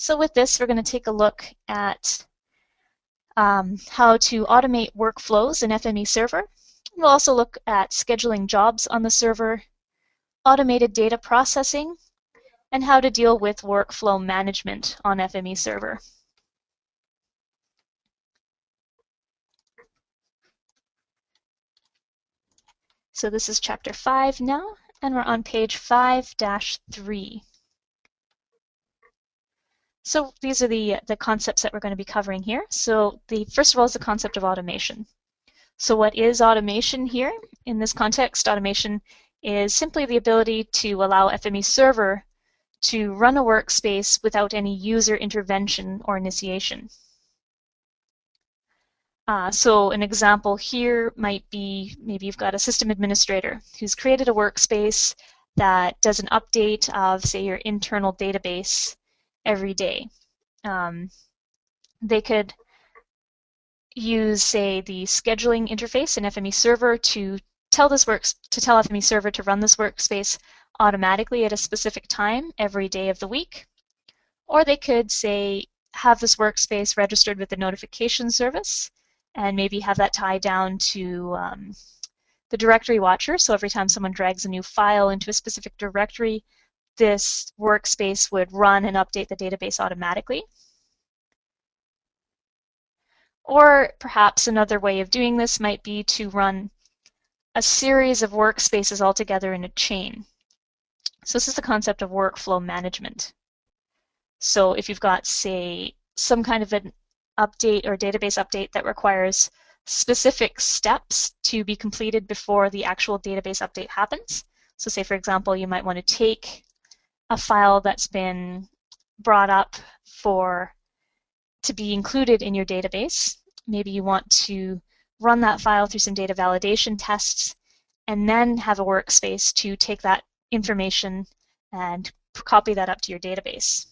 So with this, we're going to take a look at how to automate workflows in FME server. We'll also look at scheduling jobs on the server, automated data processing, and how to deal with workflow management on FME server. So this is chapter 5 now, and we're on page 5-3. So these are the concepts that we're going to be covering here. So first of all is the concept of automation. So what is automation here? In this context, automation is simply the ability to allow FME server to run a workspace without any user intervention or initiation. So an example here might be maybe you've got a system administrator who's created a workspace that does an update of, say, your internal database every day. They could use, say, the scheduling interface in FME server to tell FME server to run this workspace automatically at a specific time every day of the week. Or they could, say, have this workspace registered with the notification service and maybe have that tie down to the directory watcher. So every time someone drags a new file into a specific directory, this workspace would run and update the database automatically. Or perhaps another way of doing this might be to run a series of workspaces all together in a chain. So this is the concept of workflow management. So if you've got, say, some kind of an update or database update that requires specific steps to be completed before the actual database update happens. So say, for example, you might want to take a file that's been brought up to be included in your database. Maybe you want to run that file through some data validation tests and then have a workspace to take that information and copy that up to your database.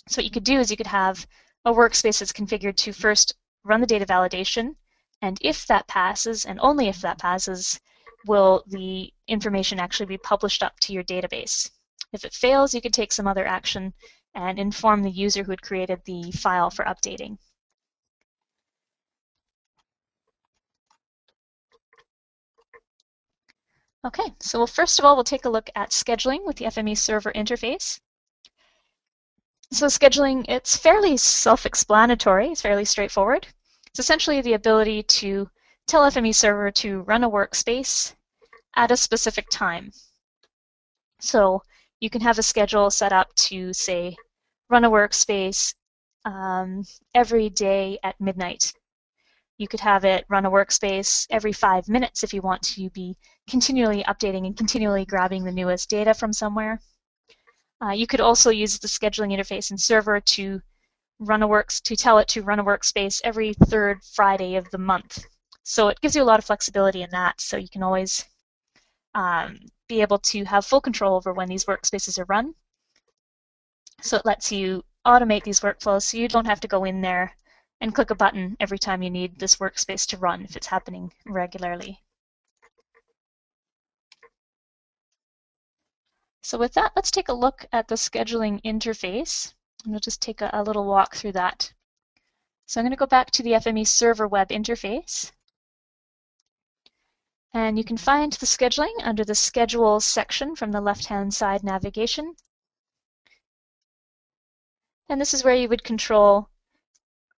So what you could do is you could have a workspace that's configured to first run the data validation, and if that passes, and only if that passes, will the information actually be published up to your database. If it fails, you could take some other action and inform the user who had created the file for updating. Okay, so first of all, we'll take a look at scheduling with the FME server interface. So scheduling, it's fairly self-explanatory, it's fairly straightforward. It's essentially the ability to tell FME server to run a workspace at a specific time. So you can have a schedule set up to, say, run a workspace every day at midnight. You could have it run a workspace every 5 minutes if you want to be continually updating and continually grabbing the newest data from somewhere. You could also use the scheduling interface in server to tell it to run a workspace every 3rd Friday of the month. So it gives you a lot of flexibility in that, so you can always be able to have full control over when these workspaces are run. So it lets you automate these workflows so you don't have to go in there and click a button every time you need this workspace to run if it's happening regularly. So with that, let's take a look at the scheduling interface, and we'll just take a little walk through that. So I'm going to go back to the FME server web interface, and you can find the scheduling under the Schedule section from the left-hand side navigation. And this is where you would control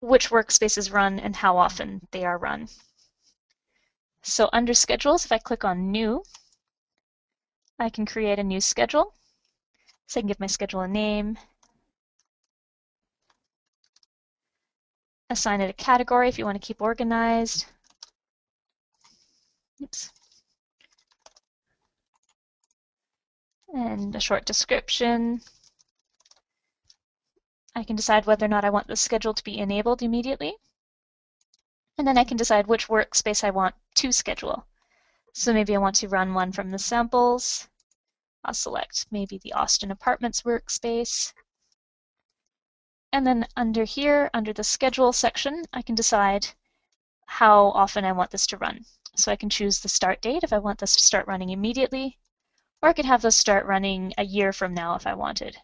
which workspaces run and how often they are run. So under Schedules, if I click on New, I can create a new schedule. So I can give my schedule a name, assign it a category if you want to keep organized. Oops. And a short description. I can decide whether or not I want the schedule to be enabled immediately. And then I can decide which workspace I want to schedule. So maybe I want to run one from the samples. I'll select maybe the Austin Apartments workspace. And then under here, under the Schedule section, I can decide how often I want this to run. So I can choose the start date if I want this to start running immediately, or I could have this start running a year from now if I wanted.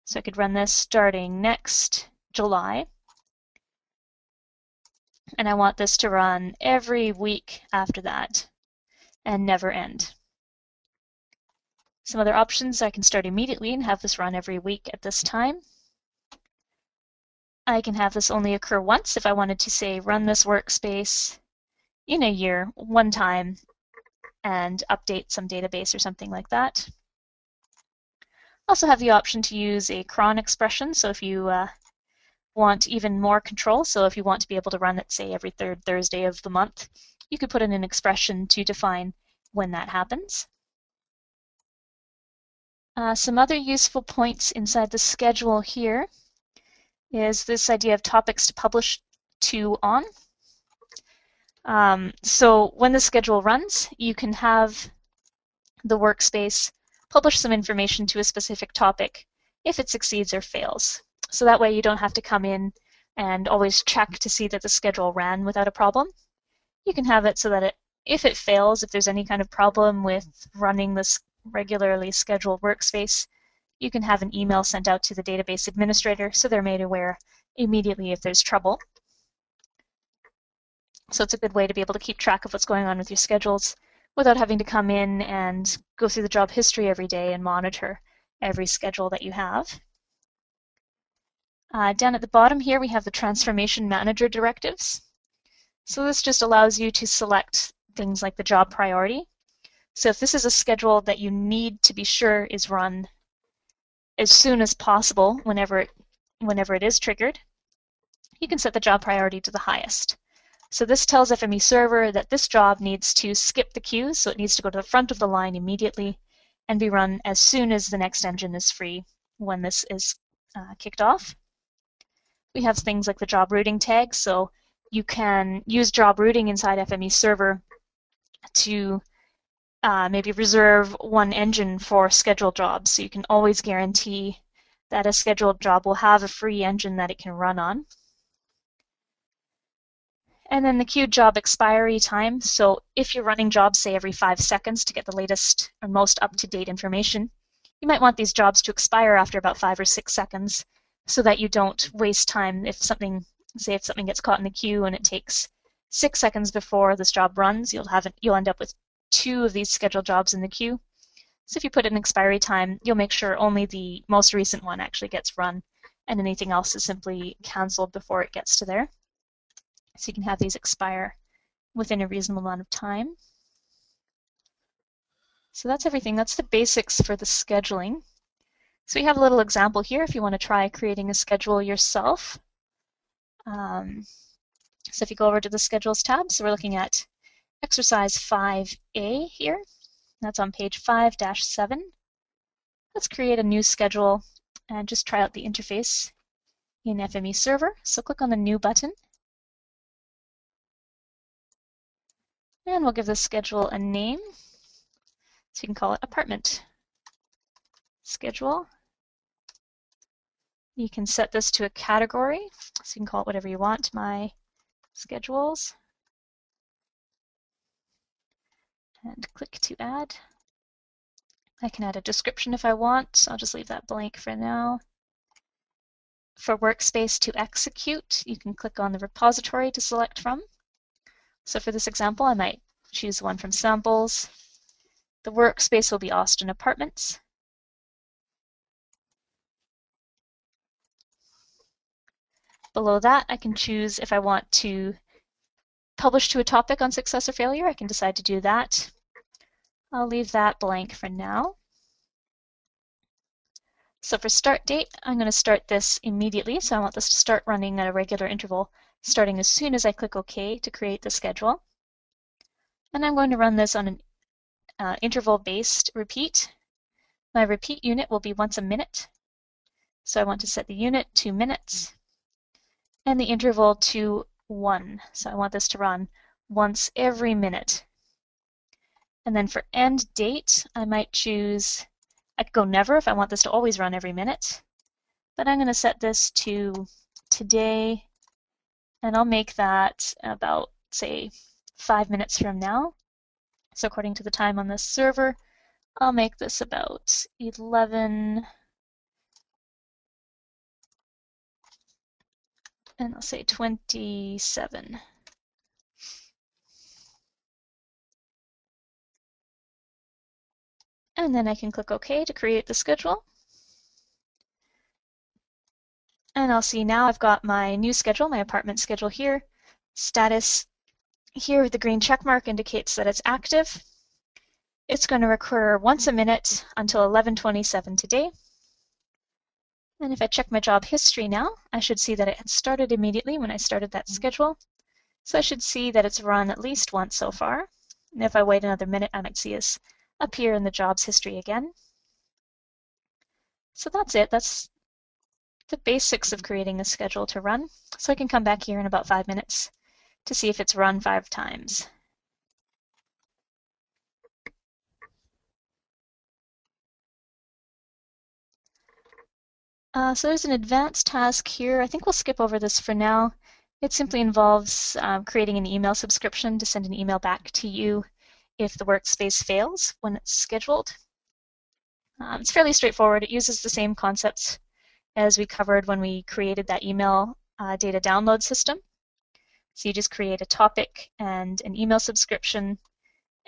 So I could run this starting next July. And I want this to run every week after that and never end. Some other options, I can start immediately and have this run every week at this time. I can have this only occur once if I wanted to, say, run this workspace in a year one time and update some database or something like that. Also have the option to use a cron expression, so if you want even more control, so if you want to be able to run it, say, every third Thursday of the month, you could put in an expression to define when that happens. Some other useful points inside the schedule here is this idea of topics to publish to on. So when the schedule runs, you can have the workspace publish some information to a specific topic if it succeeds or fails. So that way you don't have to come in and always check to see that the schedule ran without a problem. You can have it so that if it fails, if there's any kind of problem with running this regularly scheduled workspace, you can have an email sent out to the database administrator so they're made aware immediately if there's trouble. So it's a good way to be able to keep track of what's going on with your schedules without having to come in and go through the job history every day and monitor every schedule that you have. Down at the bottom here, we have the Transformation Manager directives. So this just allows you to select things like the job priority. So if this is a schedule that you need to be sure is run as soon as possible whenever it is triggered, you can set the job priority to the highest. So this tells FME server that this job needs to skip the queue, so it needs to go to the front of the line immediately and be run as soon as the next engine is free when this is kicked off. We have things like the job routing tag, so you can use job routing inside FME server to maybe reserve one engine for scheduled jobs, so you can always guarantee that a scheduled job will have a free engine that it can run on. And then the queued job expiry time. So if you're running jobs, say, every 5 seconds to get the latest or most up-to-date information, you might want these jobs to expire after about 5 or 6 seconds so that you don't waste time if something gets caught in the queue and it takes 6 seconds before this job runs, you'll end up with 2 of these scheduled jobs in the queue. So if you put an expiry time, you'll make sure only the most recent one actually gets run and anything else is simply canceled before it gets to there. So you can have these expire within a reasonable amount of time. So that's everything. That's the basics for the scheduling. So we have a little example here if you want to try creating a schedule yourself. So if you go over to the Schedules tab, so we're looking at exercise 5A here. That's on page 5-7. Let's create a new schedule and just try out the interface in FME server. So click on the New button. And we'll give this schedule a name. So you can call it apartment schedule. You can set this to a category. So you can call it whatever you want, my schedules. And click to add. I can add a description if I want. So I'll just leave that blank for now. For workspace to execute, you can click on the repository to select from. So for this example, I might choose one from samples. The workspace will be Austin Apartments. Below that, I can choose if I want to publish to a topic on success or failure. I can decide to do that. I'll leave that blank for now. So for start date, I'm going to start this immediately. So I want this to start running at a regular interval, starting as soon as I click OK to create the schedule. And I'm going to run this on an interval-based repeat. My repeat unit will be once a minute. So I want to set the unit to minutes and the interval to 1. So I want this to run once every minute. And then for end date, I might choose, I could go never if I want this to always run every minute. But I'm going to set this to today, and I'll make that about, say, 5 minutes from now. So according to the time on this server, I'll make this about 11 and I'll say 27. And then I can click OK to create the schedule. And I'll see now I've got my new schedule, my apartment schedule here. Status here with the green check mark indicates that it's active. It's going to recur once a minute until 11:27 today. And if I check my job history now, I should see that it had started immediately when I started that schedule. So I should see that it's run at least once so far. And if I wait another minute, I might see us appear in the jobs history again. So that's it. That's the basics of creating a schedule to run. So I can come back here in about 5 minutes to see if it's run 5 times. So there's an advanced task here. I think we'll skip over this for now. It simply involves creating an email subscription to send an email back to you if the workspace fails when it's scheduled. It's fairly straightforward. It uses the same concepts as we covered when we created that email data download system. So you just create a topic and an email subscription,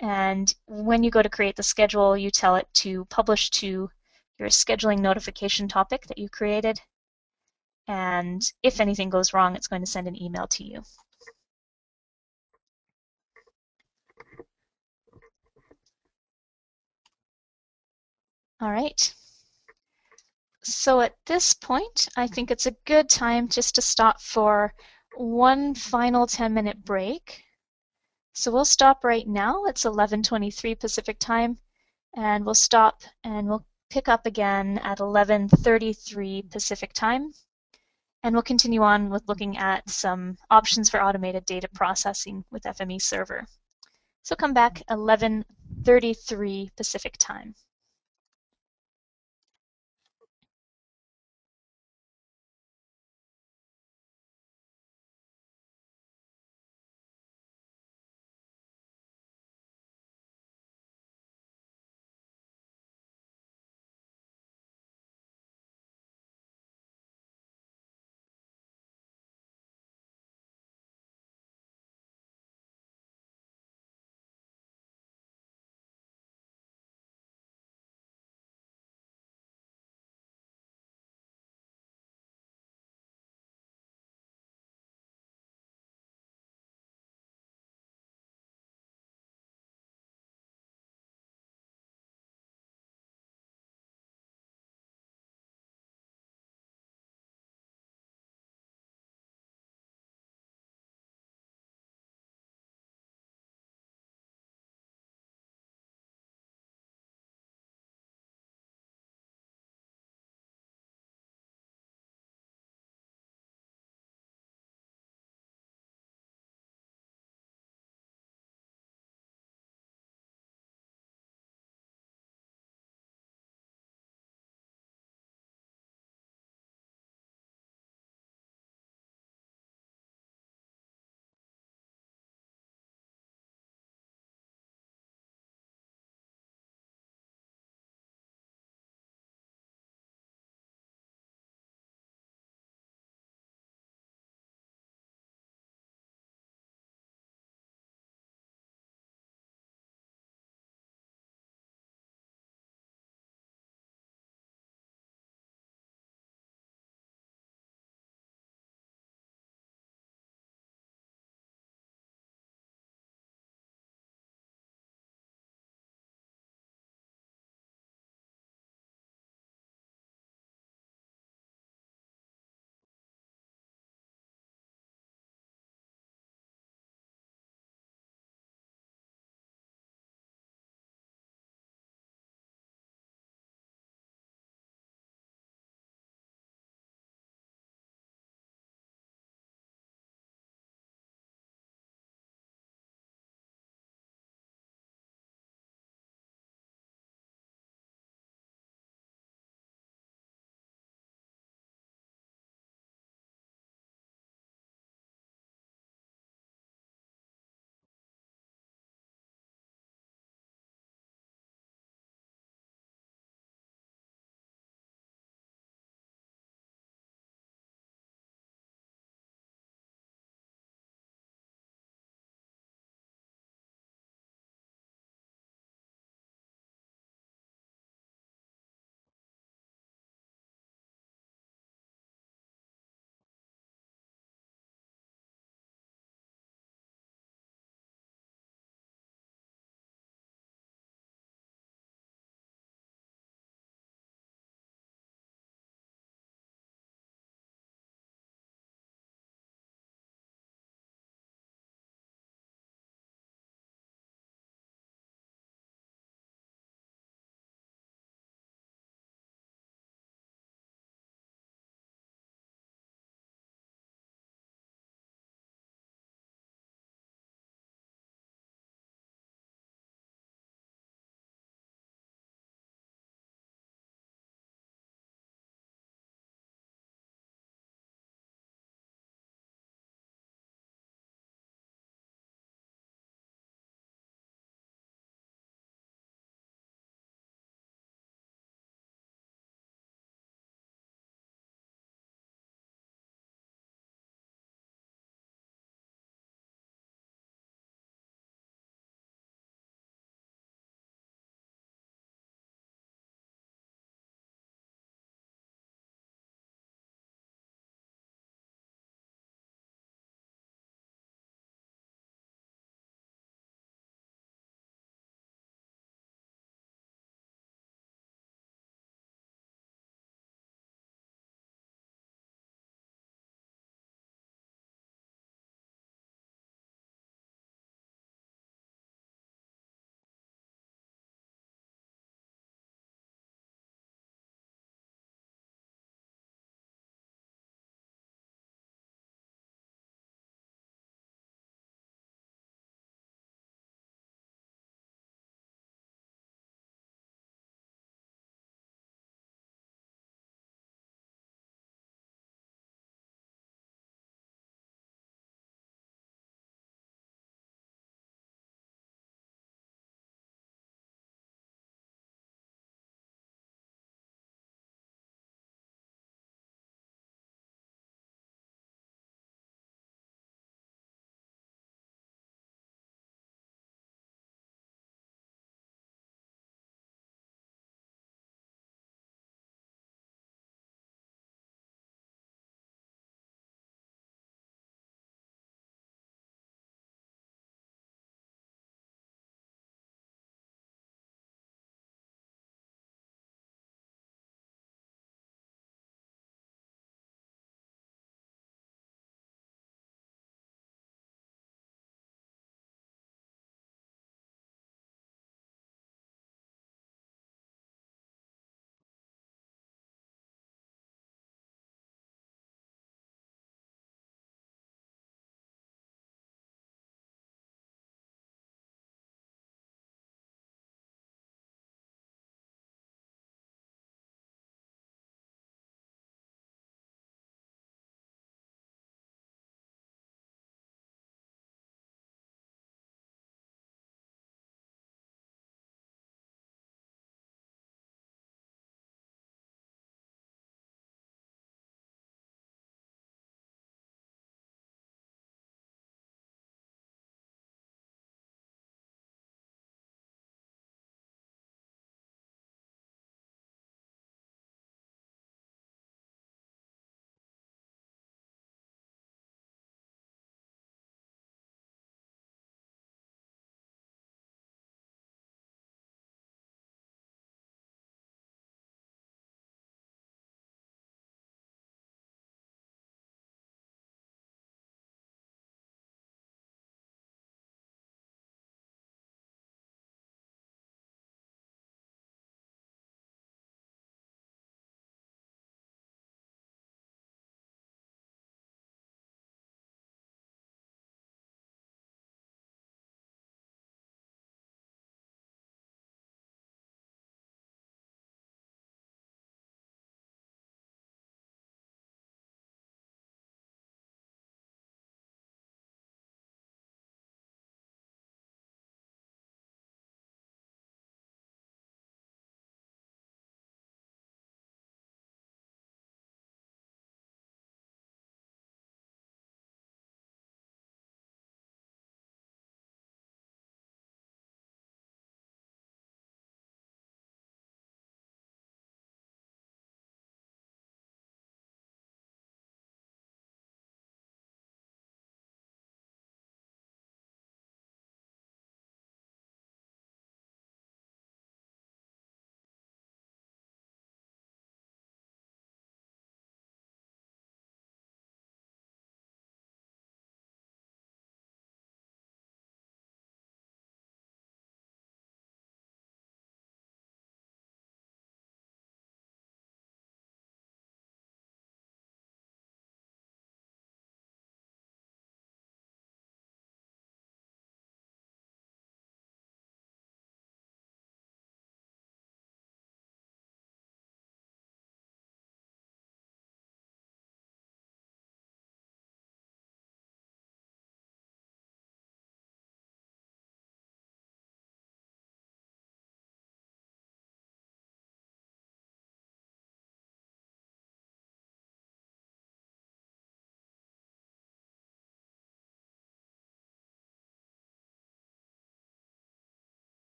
and when you go to create the schedule, you tell it to publish to your scheduling notification topic that you created, and if anything goes wrong, it's going to send an email to you. All right. So at this point, I think it's a good time just to stop for one final 10-minute break. So we'll stop right now. It's 11:23 Pacific time, and we'll stop and we'll pick up again at 11:33 Pacific time. And we'll continue on with looking at some options for automated data processing with FME server. So come back 11:33 Pacific time.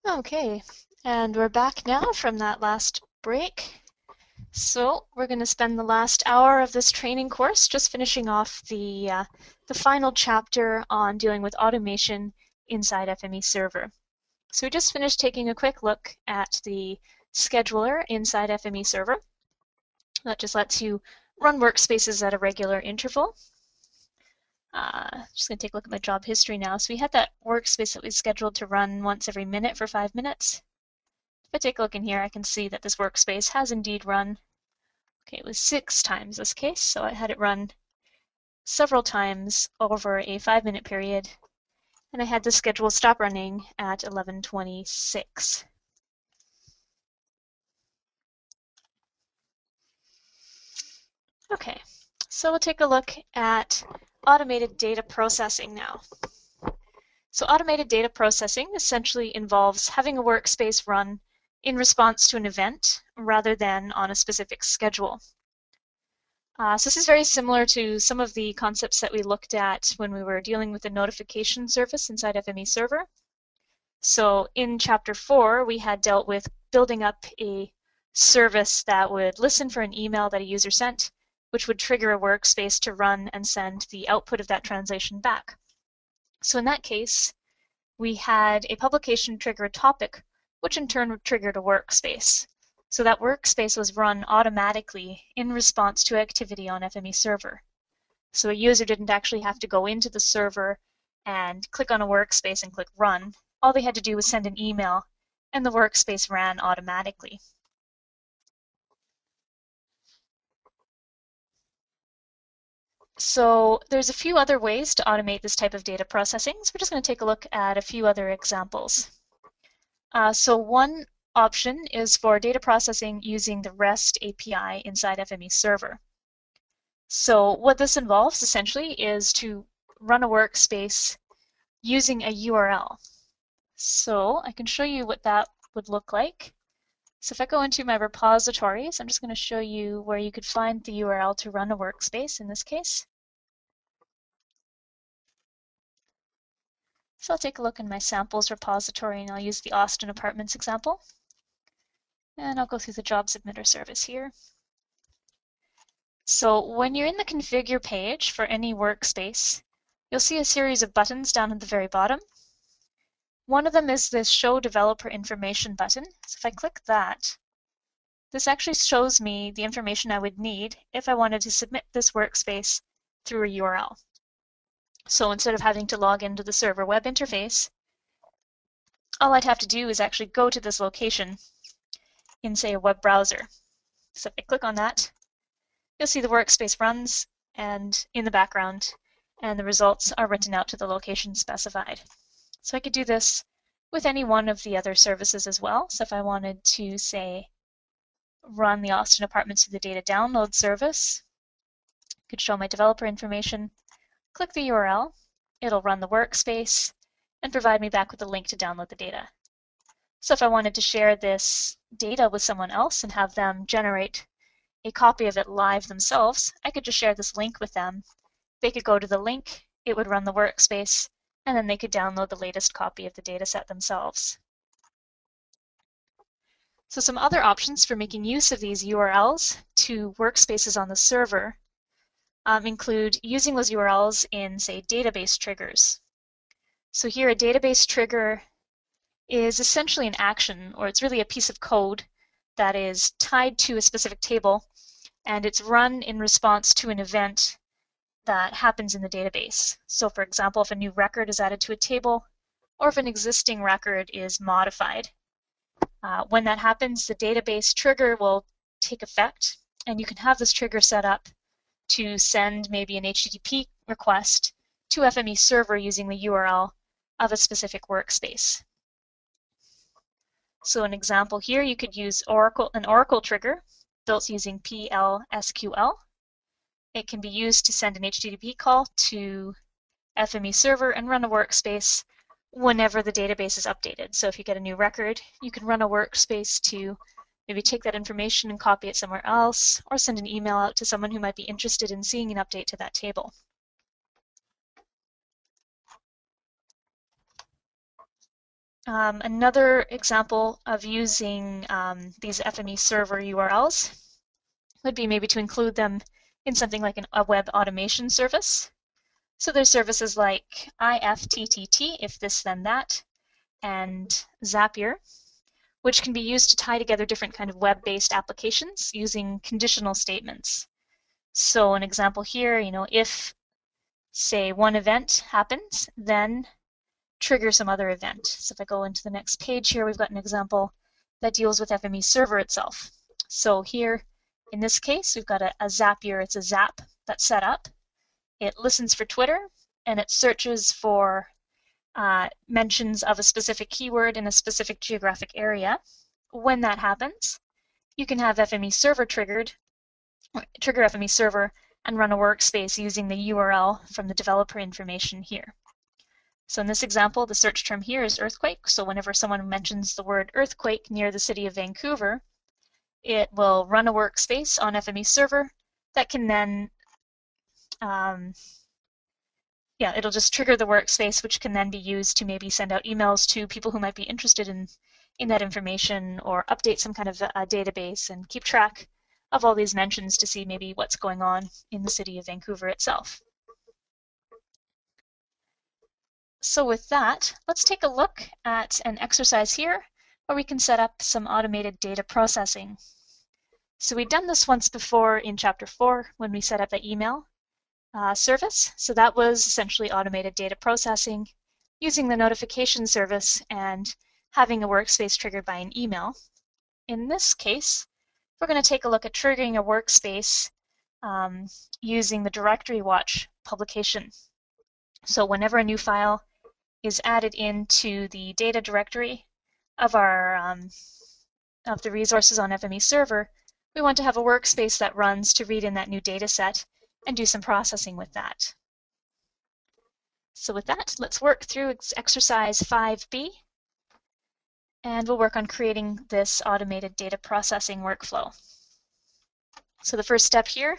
Okay, and we're back now from that last break. So we're going to spend the last hour of this training course just finishing off the final chapter on dealing with automation inside FME Server. So we just finished taking a quick look at the scheduler inside FME Server. That just lets you run workspaces at a regular interval. Just going to take a look at my job history now. So we had that workspace that was scheduled to run once every minute for 5 minutes. If I take a look in here, I can see that this workspace has indeed run. Okay, it was 6 times this case, so I had it run several times over a 5-minute period, and I had the schedule stop running at 11:26. Okay, so we'll take a look at automated data processing now. So automated data processing essentially involves having a workspace run in response to an event rather than on a specific schedule. So this is very similar to some of the concepts that we looked at when we were dealing with the notification service inside FME Server. So in Chapter 4, we had dealt with building up a service that would listen for an email that a user sent, which would trigger a workspace to run and send the output of that translation back. So in that case, we had a publication trigger a topic, which in turn triggered a workspace. So that workspace was run automatically in response to activity on FME Server. So a user didn't actually have to go into the server and click on a workspace and click run. All they had to do was send an email, and the workspace ran automatically. So there's a few other ways to automate this type of data processing. So we're just going to take a look at a few other examples. So one option is for data processing using the REST API inside FME Server. So what this involves essentially is to run a workspace using a URL. So I can show you what that would look like. So if I go into my repositories, I'm just going to show you where you could find the URL to run a workspace in this case. So I'll take a look in my samples repository and I'll use the Austin Apartments example. And I'll go through the job submitter service here. So when you're in the configure page for any workspace, you'll see a series of buttons down at the very bottom. One of them is this show developer information button. So if I click that, this actually shows me the information I would need if I wanted to submit this workspace through a URL. So instead of having to log into the server web interface, all I'd have to do is actually go to this location in, say, a web browser. So if I click on that, you'll see the workspace runs and in the background, and the results are written out to the location specified. So I could do this with any one of the other services as well. So if I wanted to, say, run the Austin Apartments through the data download service, I could show my developer information, click the URL, it'll run the workspace, and provide me back with a link to download the data. So if I wanted to share this data with someone else and have them generate a copy of it live themselves, I could just share this link with them. They could go to the link, it would run the workspace, and then they could download the latest copy of the dataset themselves. So some other options for making use of these URLs to workspaces on the server include using those URLs in, say, database triggers. So here a database trigger is essentially an action, or it's really a piece of code that is tied to a specific table, and it's run in response to an event that happens in the database. So for example, if a new record is added to a table, or if an existing record is modified. When that happens, the database trigger will take effect, and you can have this trigger set up to send maybe an HTTP request to FME Server using the URL of a specific workspace. So an example here, you could use an Oracle trigger built using PL/SQL. It can be used to send an HTTP call to FME Server and run a workspace whenever the database is updated. So if you get a new record, you can run a workspace to maybe take that information and copy it somewhere else, or send an email out to someone who might be interested in seeing an update to that table. Another example of using these FME server URLs would be maybe to include them in something like a web automation service. So there's services like IFTTT, if this then that, and Zapier, which can be used to tie together different kind of web-based applications using conditional statements. So an example here, if, say, one event happens, then trigger some other event. So if I go into the next page here, we've got an example that deals with FME server itself. So here, in this case, we've got a Zapier. It's a Zap that's set up. It listens for Twitter, and it searches for mentions of a specific keyword in a specific geographic area. When that happens, you can have FME server trigger FME server and run a workspace using the URL from the developer information here. So in this example, the search term here is earthquake. So whenever someone mentions the word earthquake near the city of Vancouver, it will run a workspace on FME server that can then, it'll just trigger the workspace, which can then be used to maybe send out emails to people who might be interested in that information, or update some kind of a database and keep track of all these mentions to see maybe what's going on in the city of Vancouver itself. So with that, let's take a look at an exercise here where we can set up some automated data processing. So we've done this once before in Chapter 4 when we set up the email service. So that was essentially automated data processing using the notification service and having a workspace triggered by an email. In this case, we're going to take a look at triggering a workspace using the directory watch publication. So whenever a new file is added into the data directory of our of the resources on FME server, we want to have a workspace that runs to read in that new data set and do some processing with that. So with that, let's work through exercise 5B, and we'll work on creating this automated data processing workflow. So the first step here,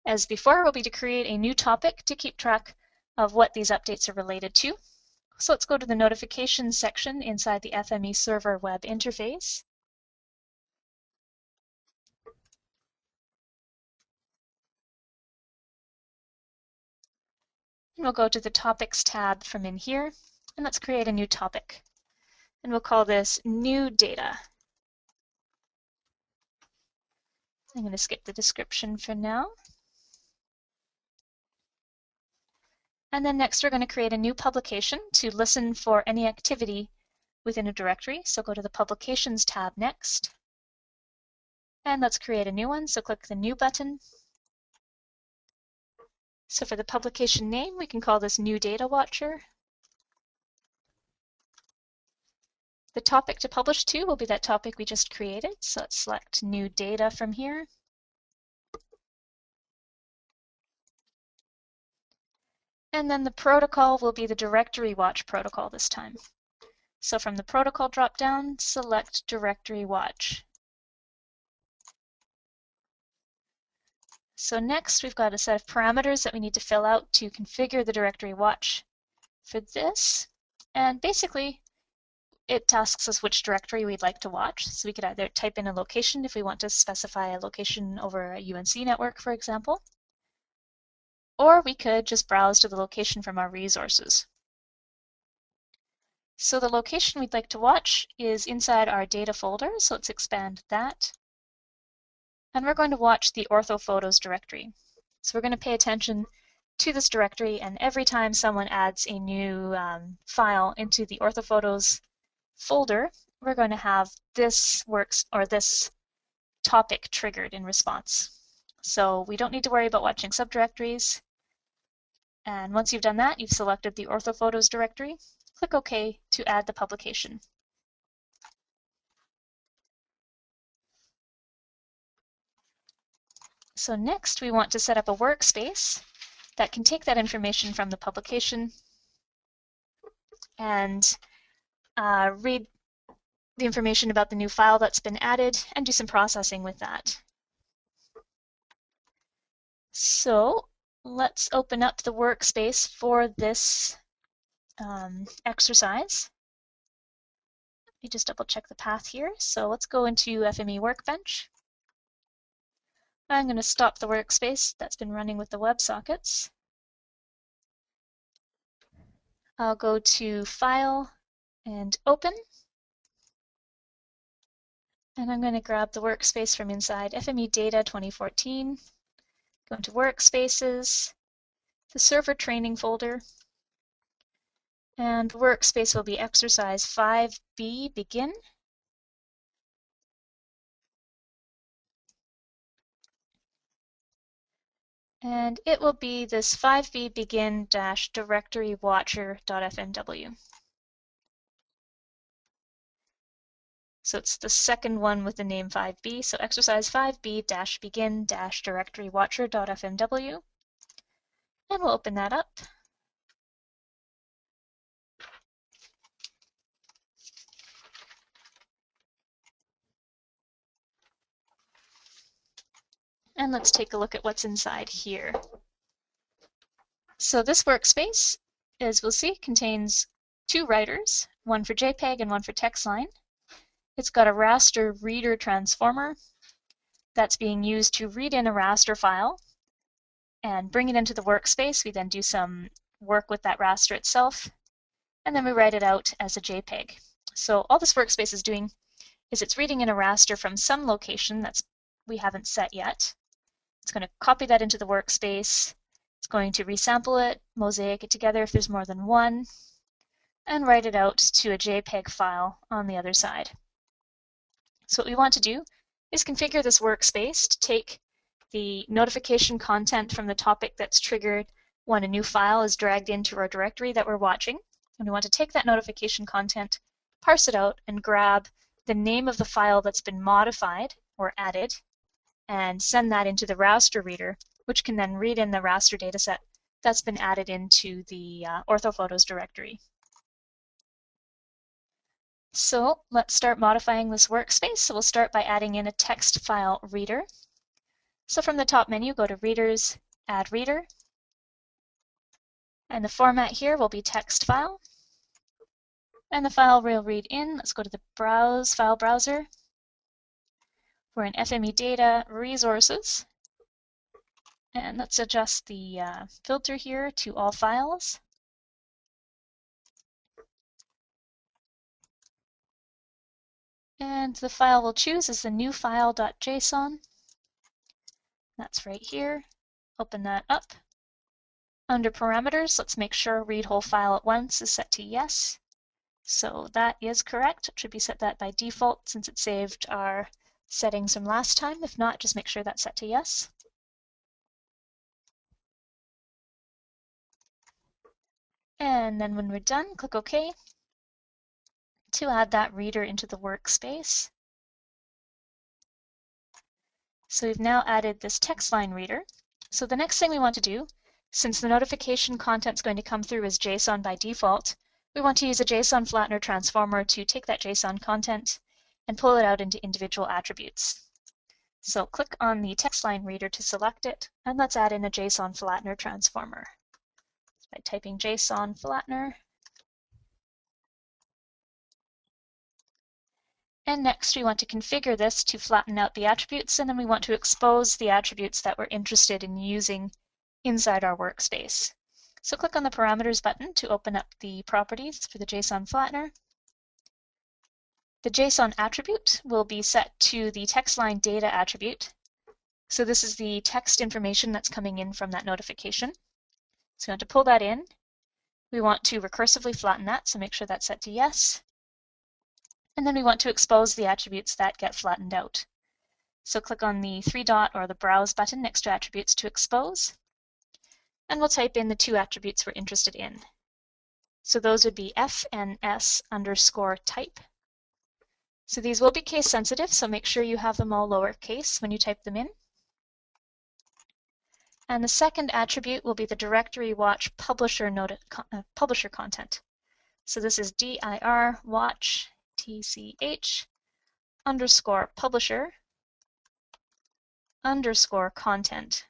as before, will be to create a new topic to keep track of what these updates are related to. So let's go to the notifications section inside the FME server web interface. And we'll go to the topics tab from in here, and let's create a new topic. And we'll call this new data. I'm going to skip the description for now. And then next we're going to create a new publication to listen for any activity within a directory. So go to the Publications tab next. And let's create a new one. So click the New button. So for the publication name, we can call this New Data Watcher. The topic to publish to will be that topic we just created. So let's select New Data from here. And then the protocol will be the directory watch protocol this time. So from the protocol dropdown, select directory watch. So next we've got a set of parameters that we need to fill out to configure the directory watch for this. And basically it asks us which directory we'd like to watch. So we could either type in a location if we want to specify a location over a UNC network, for example, or we could just browse to the location from our resources. So the location we'd like to watch is inside our data folder, so let's expand that. And we're going to watch the orthophotos directory. So we're going to pay attention to this directory, and every time someone adds a new file into the orthophotos folder, we're going to have this this topic triggered in response. So we don't need to worry about watching subdirectories. And once you've done that, you've selected the orthophotos directory. Click OK to add the publication. So next we want to set up a workspace that can take that information from the publication and read the information about the new file that's been added and do some processing with that. So let's open up the workspace for this exercise. me just double check the path here. So let's go into FME Workbench. I'm going to stop the workspace that's been running with the WebSockets. I'll go to File and Open. And I'm going to grab the workspace from inside FME Data 2014, go into Workspaces, the Server Training folder, and the workspace will be Exercise 5B Begin. And it will be this 5B Begin directory watcher.fmw. So it's the second one with the name 5B. So exercise 5B begin directory watcher.fmw. And we'll open that up. And let's take a look at what's inside here. So this workspace, as we'll see, contains two writers, one for JPEG and one for TextLine. It's got a raster reader transformer that's being used to read in a raster file and bring it into the workspace. We then do some work with that raster itself, and then we write it out as a JPEG. So all this workspace is doing is it's reading in a raster from some location that's we haven't set yet. It's going to copy that into the workspace. It's going to resample it, mosaic it together if there's more than one, and write it out to a JPEG file on the other side. So what we want to do is configure this workspace to take the notification content from the topic that's triggered when a new file is dragged into our directory that we're watching. And we want to take that notification content, parse it out, and grab the name of the file that's been modified or added, and send that into the raster reader, which can then read in the raster dataset that's been added into the orthophotos directory. So let's start modifying this workspace. So we'll start by adding in a text file reader. So from the top menu, go to Readers, Add Reader. And the format here will be text file. And the file we'll read in, let's go to the Browse file browser. We're in FME Data Resources. And let's adjust the filter here to all files. And the file we'll choose is the new file.json. That's right here. Open that up. Under parameters, let's make sure read whole file at once is set to yes. So that is correct. It should be set that by default since it saved our settings from last time. If not, just make sure that's set to yes. And then when we're done, click OK to add that reader into the workspace. So we've now added this text line reader. So the next thing we want to do, since the notification content is going to come through as JSON by default, we want to use a JSON flattener transformer to take that JSON content and pull it out into individual attributes. So click on the text line reader to select it, and let's add in a JSON flattener transformer. By typing JSON flattener. And next we want to configure this to flatten out the attributes, and then we want to expose the attributes that we're interested in using inside our workspace. So click on the Parameters button to open up the properties for the JSON flattener. The JSON attribute will be set to the text line data attribute. So this is the text information that's coming in from that notification. So we want to pull that in. We want to recursively flatten that, so make sure that's set to yes. And then we want to expose the attributes that get flattened out. So click on the three dot or the Browse button next to Attributes to expose. And we'll type in the two attributes we're interested in. So those would be F and S underscore type. So these will be case sensitive, so make sure you have them all lowercase when you type them in. And the second attribute will be the directory watch publisher content. So this is dir watch tch underscore publisher underscore content.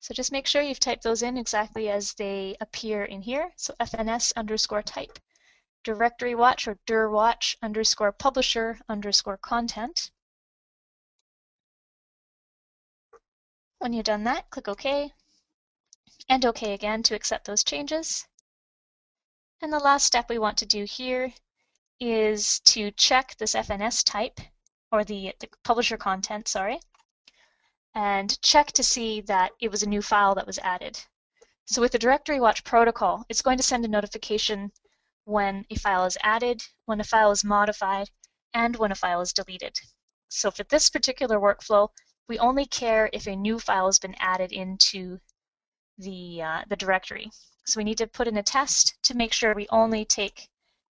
So just make sure you've typed those in exactly as they appear in here. So fns underscore type directory watch or dir watch underscore publisher underscore content. When you've done that, click OK, and OK again to accept those changes. And the last step we want to do here is to check this FNS type, or the publisher content, sorry, and check to see that it was a new file that was added. So with the directory watch protocol, it's going to send a notification when a file is added, when a file is modified, and when a file is deleted. So for this particular workflow, we only care if a new file has been added into the directory. So we need to put in a test to make sure we only take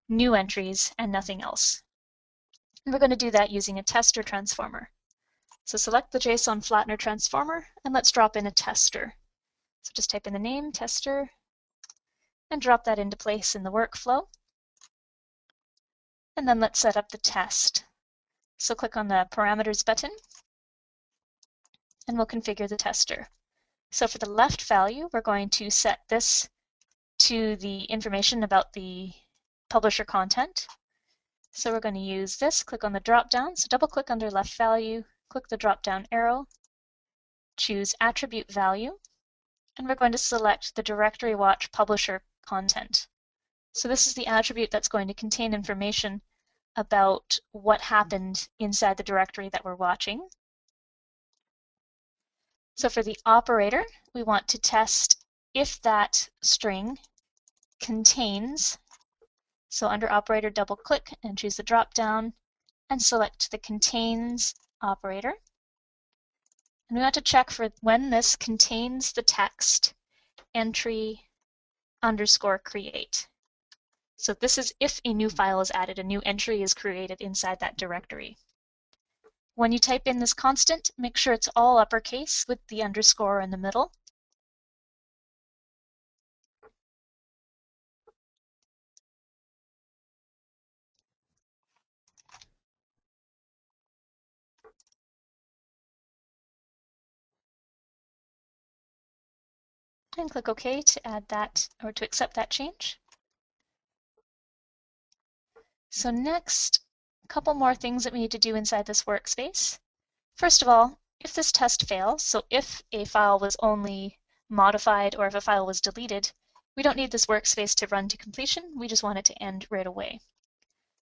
new entries and nothing else. And we're going to do that using a tester transformer. So select the JSON flattener transformer and let's drop in a tester. So just type in the name, tester, and drop that into place in the workflow. And then let's set up the test. So click on the parameters button and we'll configure the tester. So for the left value, we're going to set this to the information about the publisher content. So we're going to use this, click on the drop down. So double click under left value, click the drop down arrow, choose attribute value, and we're going to select the directory watch publisher content. So this is the attribute that's going to contain information about what happened inside the directory that we're watching. So for the operator, we want to test if that string contains. So under operator, double click and choose the drop down and select the contains operator. And we want to check for when this contains the text entry underscore create. So this is if a new file is added, a new entry is created inside that directory. When you type in this constant, make sure it's all uppercase with the underscore in the middle. And click OK to add that or to accept that change. So next, a couple more things that we need to do inside this workspace. First of all, if this test fails, so if a file was only modified or if a file was deleted, we don't need this workspace to run to completion. We just want it to end right away.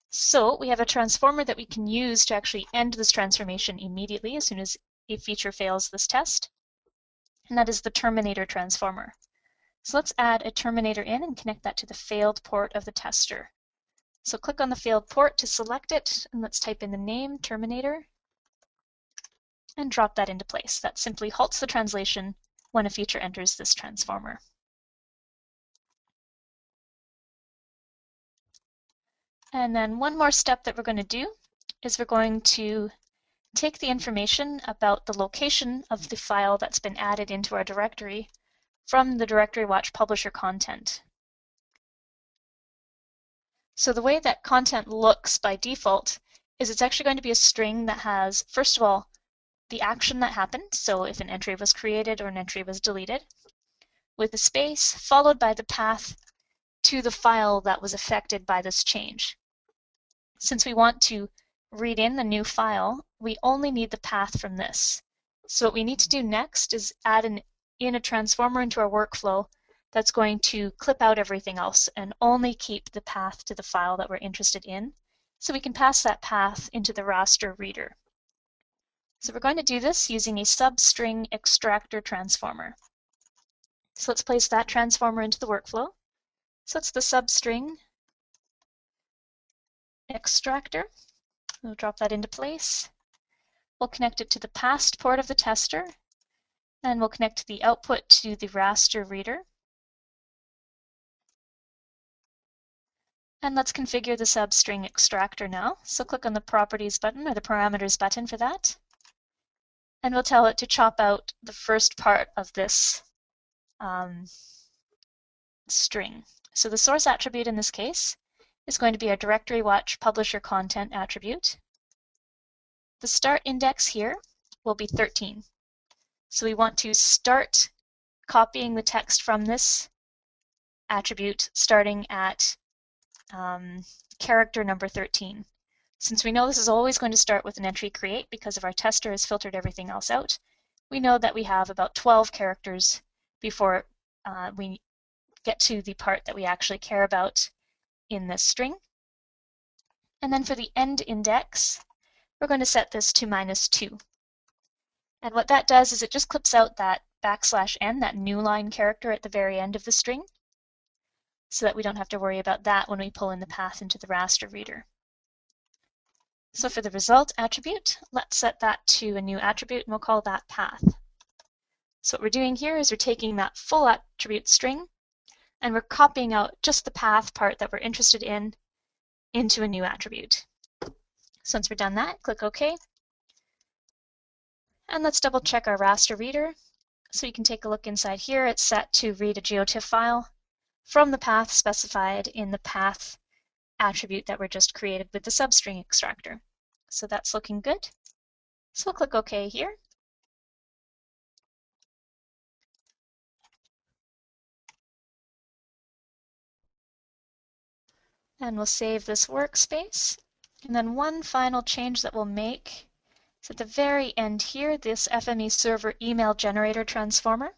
So we have a transformer that we can use to actually end this transformation immediately as soon as a feature fails this test. And that is the terminator transformer. So let's add a terminator in and connect that to the failed port of the tester. So click on the failed port to select it, and let's type in the name, terminator, and drop that into place. That simply halts the translation when a feature enters this transformer. And then one more step that we're going to do is we're going to take the information about the location of the file that's been added into our directory from the directory watch publisher content. So the way that content looks by default is it's actually going to be a string that has, first of all, the action that happened, so if an entry was created or an entry was deleted, with a space followed by the path to the file that was affected by this change. Since we want to read in the new file, we only need the path from this. So what we need to do next is add in a transformer into our workflow that's going to clip out everything else and only keep the path to the file that we're interested in, so we can pass that path into the raster reader. So we're going to do this using a substring extractor transformer. So let's place that transformer into the workflow. So it's the substring extractor. We'll drop that into place. We'll connect it to the past port of the tester, and we'll connect the output to the raster reader. And let's configure the substring extractor now. So click on the properties button or the parameters button for that. And we'll tell it to chop out the first part of this string. So the source attribute in this case is going to be our directory watch publisher content attribute. The start index here will be 13. So we want to start copying the text from this attribute starting at character number 13. Since we know this is always going to start with an entry create because of our tester has filtered everything else out, we know that we have about 12 characters before we get to the part that we actually care about in this string. And then for the end index, we're going to set this to -2. And what that does is it just clips out that \n, that new line character at the very end of the string, so that we don't have to worry about that when we pull in the path into the raster reader. So for the result attribute, let's set that to a new attribute and we'll call that path. So what we're doing here is we're taking that full attribute string and we're copying out just the path part that we're interested in into a new attribute. So once we're done that, click OK. And let's double check our raster reader. So you can take a look inside here. It's set to read a geotiff file from the path specified in the path attribute that were just created with the substring extractor. So that's looking good. So we'll click OK here. And we'll save this workspace. And then one final change that we'll make is at the very end here, this FME server email generator transformer.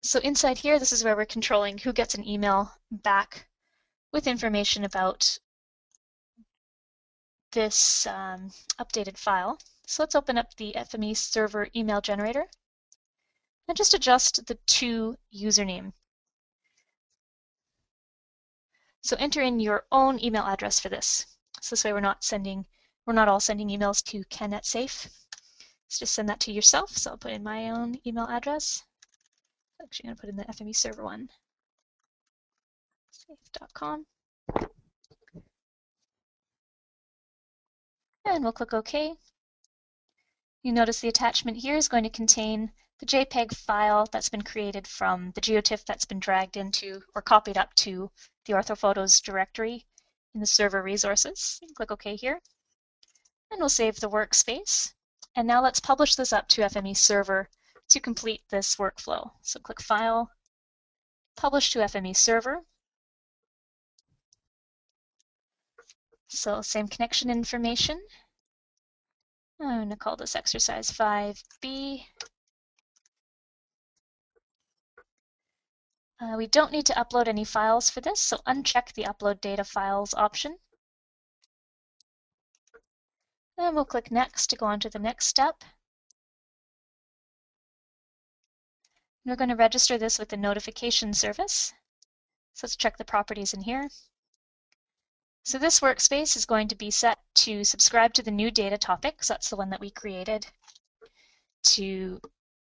So inside here, this is where we're controlling who gets an email back with information about this updated file. So let's open up the FME server email generator and just adjust the to username. So enter in your own email address for this. So this way we're not all sending emails to ken@safe. Let's just send that to yourself. So I'll put in my own email address. Actually, I'm going to put in the FME server one, safe.com. And we'll click OK. You notice the attachment here is going to contain the JPEG file that's been created from the geotiff that's been dragged into or copied up to the orthophotos directory in the server resources. Click OK here. And we'll save the workspace. And now let's publish this up to FME server to complete this workflow. So click File, Publish to FME server. So same connection information. I'm going to call this exercise 5B. We don't need to upload any files for this, so uncheck the Upload Data Files option. And we'll click Next to go on to the next step. We're going to register this with the notification service. So let's check the properties in here. So this workspace is going to be set to subscribe to the new data topic. So that's the one that we created to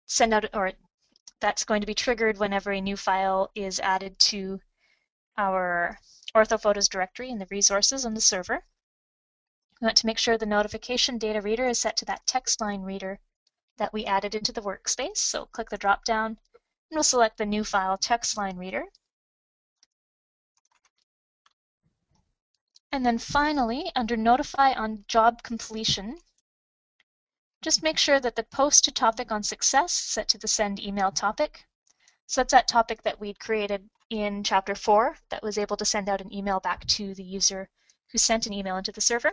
send out, or that's going to be triggered whenever a new file is added to our orthophotos directory in the resources on the server. We want to make sure the notification data reader is set to that text line reader that we added into the workspace. So click the drop down and we'll select the new file text line reader. And then finally, under Notify on Job Completion, just make sure that the Post to Topic on Success is set to the Send Email topic. So that's that topic that we'd created in Chapter 4 that was able to send out an email back to the user who sent an email into the server.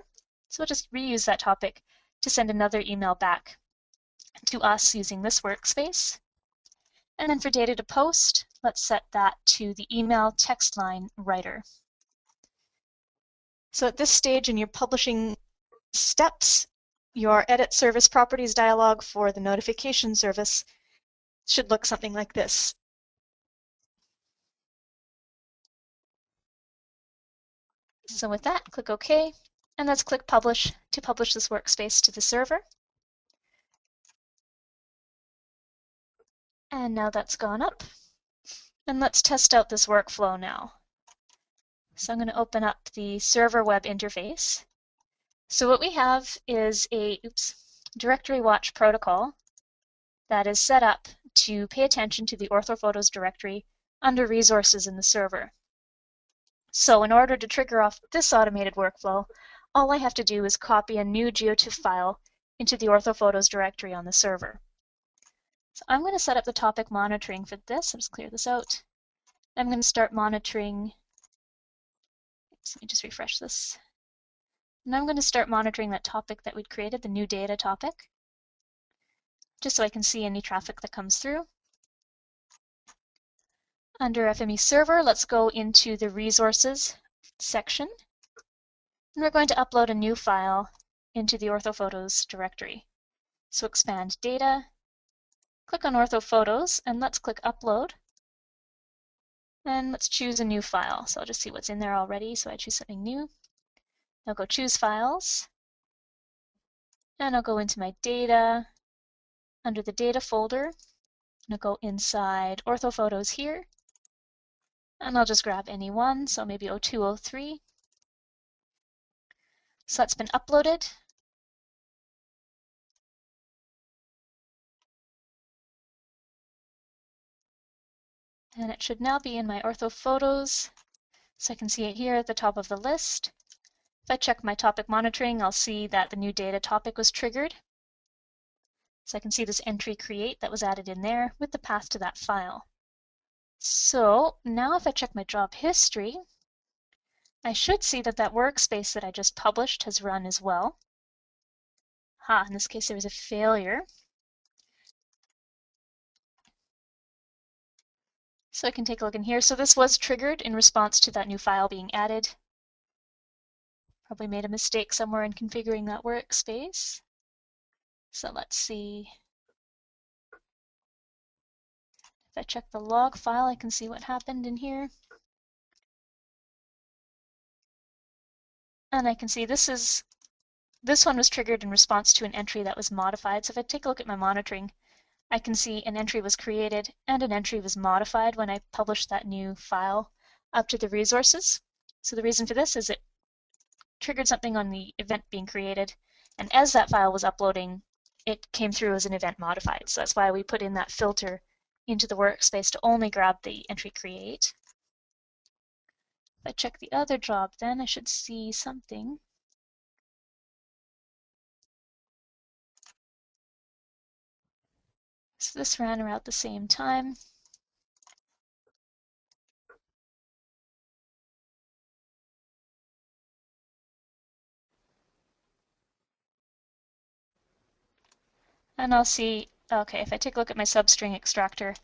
So we'll just reuse that topic to send another email back to us using this workspace. And then for data to post, let's set that to the email text line writer. So at this stage in your publishing steps, your edit service properties dialog for the notification service should look something like this. So with that, click OK, and let's click Publish to publish this workspace to the server. And now that's gone up. And let's test out this workflow now. So I'm going to open up the server web interface. So what we have is a directory watch protocol that is set up to pay attention to the orthophotos directory under resources in the server. So in order to trigger off this automated workflow, all I have to do is copy a new geotiff file into the orthophotos directory on the server. So I'm going to set up the topic monitoring for this. I'll just clear this out. I'm going to start monitoring So let me just refresh this. Now I'm going to start monitoring that topic that we'd created, the new data topic, just so I can see any traffic that comes through. Under FME server, let's go into the resources section. And we're going to upload a new file into the orthophotos directory. So expand data, click on orthophotos, and let's click upload. And let's choose a new file. So I'll just see what's in there already. So I choose something new. I'll go choose files. And I'll go into my data. Under the data folder, and I'll go inside orthophotos here. And I'll just grab any one, so maybe 0203. So that's been uploaded. And it should now be in my orthophotos. So I can see it here at the top of the list. If I check my topic monitoring, I'll see that the new data topic was triggered. So I can see this entry create that was added in there with the path to that file. So now if I check my job history, I should see that that workspace that I just published has run as well. In this case there was a failure. So I can take a look in here. So this was triggered in response to that new file being added. Probably made a mistake somewhere in configuring that workspace. So let's see. If I check the log file, I can see what happened in here. And I can see this one was triggered in response to an entry that was modified. So if I take a look at my monitoring, I can see an entry was created and an entry was modified when I published that new file up to the resources. So the reason for this is it triggered something on the event being created, and as that file was uploading, it came through as an event modified. So that's why we put in that filter into the workspace to only grab the entry create. If I check the other job, then I should see something. So this ran around the same time. And I'll see, okay, if I take a look at my substring extractor,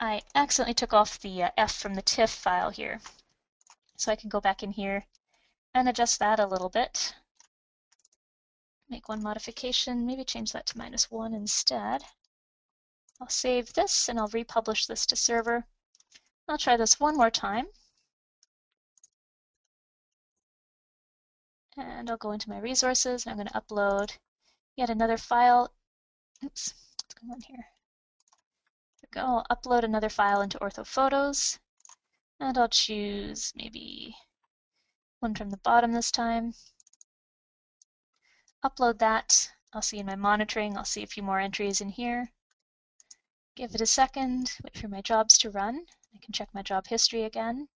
I accidentally took off the F from the TIFF file here. So I can go back in here and adjust that a little bit. Make one modification, maybe change that to -1 instead. I'll save this and I'll republish this to server. I'll try this one more time. And I'll go into my resources and I'm going to upload yet another file. Oops, what's going on here? There we go. I'll upload another file into orthophotos. And I'll choose maybe one from the bottom this time. Upload that. I'll see in my monitoring, I'll see a few more entries in here. Give it a second, wait for my jobs to run. I can check my job history again.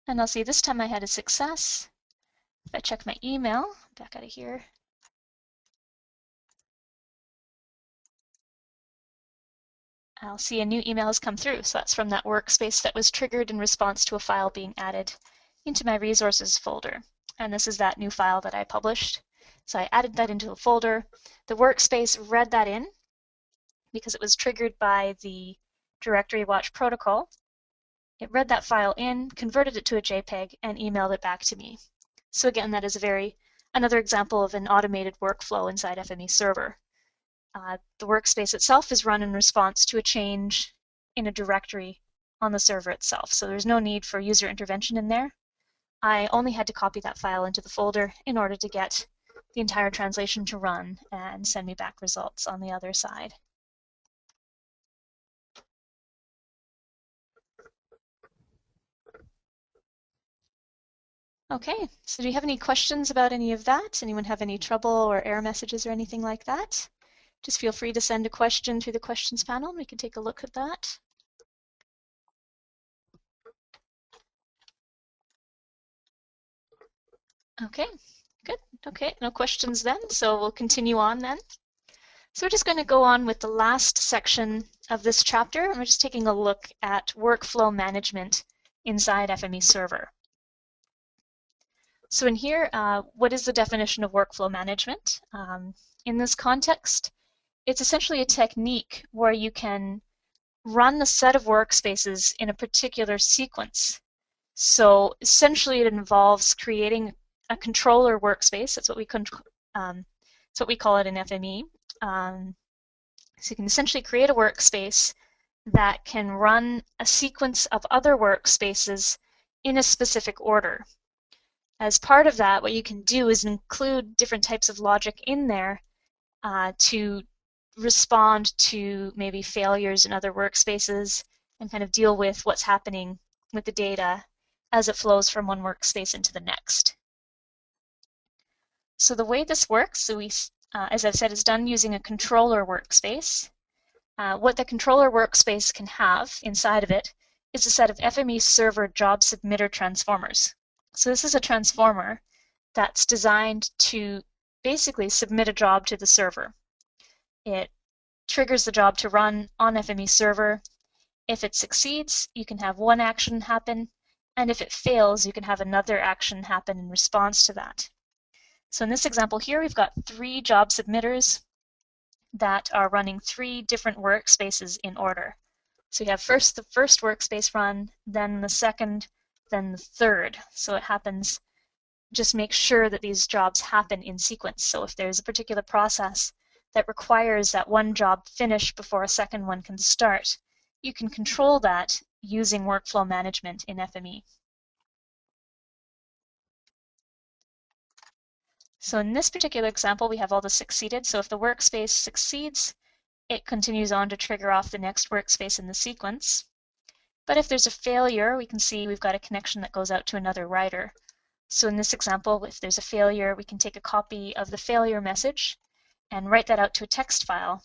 And I'll see this time I had a success. If I check my email, back out of here, I'll see a new email has come through. So that's from that workspace that was triggered in response to a file being added into my resources folder. And this is that new file that I published. So I added that into a folder. The workspace read that in because it was triggered by the directory watch protocol. It read that file in, converted it to a JPEG, and emailed it back to me. So again, that is another example of an automated workflow inside FME server. The workspace itself is run in response to a change in a directory on the server itself. So there's no need for user intervention in there. I only had to copy that file into the folder in order to get the entire translation to run and send me back results on the other side. Okay, so do you have any questions about any of that? Anyone have any trouble or error messages or anything like that? Just feel free to send a question through the questions panel and we can take a look at that. Okay, good. Okay, no questions then, so we'll continue on then. So we're just going to go on with the last section of this chapter, we're just taking a look at workflow management inside FME Server. So in here, what is the definition of workflow management? In this context, it's essentially a technique where you can run the set of workspaces in a particular sequence. So essentially it involves creating a controller workspace. That's what we call it in FME. So you can essentially create a workspace that can run a sequence of other workspaces in a specific order. As part of that, what you can do is include different types of logic in there to respond to maybe failures in other workspaces and kind of deal with what's happening with the data as it flows from one workspace into the next. So the way this works, so as I've said, is done using a controller workspace. What the controller workspace can have inside of it is a set of FME server job submitter transformers. So this is a transformer that's designed to basically submit a job to the server. It triggers the job to run on FME server. If it succeeds, you can have one action happen, and if it fails, you can have another action happen in response to that. So in this example here, we've got 3 job submitters that are running 3 different workspaces in order. So you have first the first workspace run, then the second, then the third. So it happens, just make sure that these jobs happen in sequence. So if there's a particular process that requires that one job finish before a second one can start, you can control that using workflow management in FME. So in this particular example, we have all the succeeded. So if the workspace succeeds, it continues on to trigger off the next workspace in the sequence. But if there's a failure, we can see we've got a connection that goes out to another writer. So in this example, if there's a failure, we can take a copy of the failure message and write that out to a text file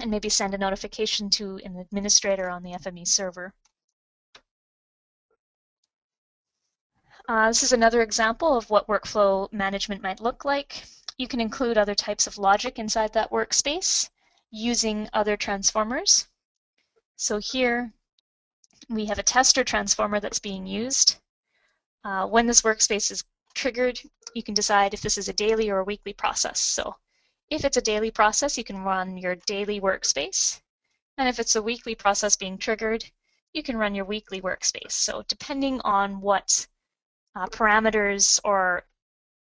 and maybe send a notification to an administrator on the FME server. This is another example of what workflow management might look like. You can include other types of logic inside that workspace using other transformers. So here we have a tester transformer that's being used. When this workspace is triggered, you can decide if this is a daily or a weekly process. So if it's a daily process, you can run your daily workspace. And if it's a weekly process being triggered, you can run your weekly workspace. So depending on what parameters or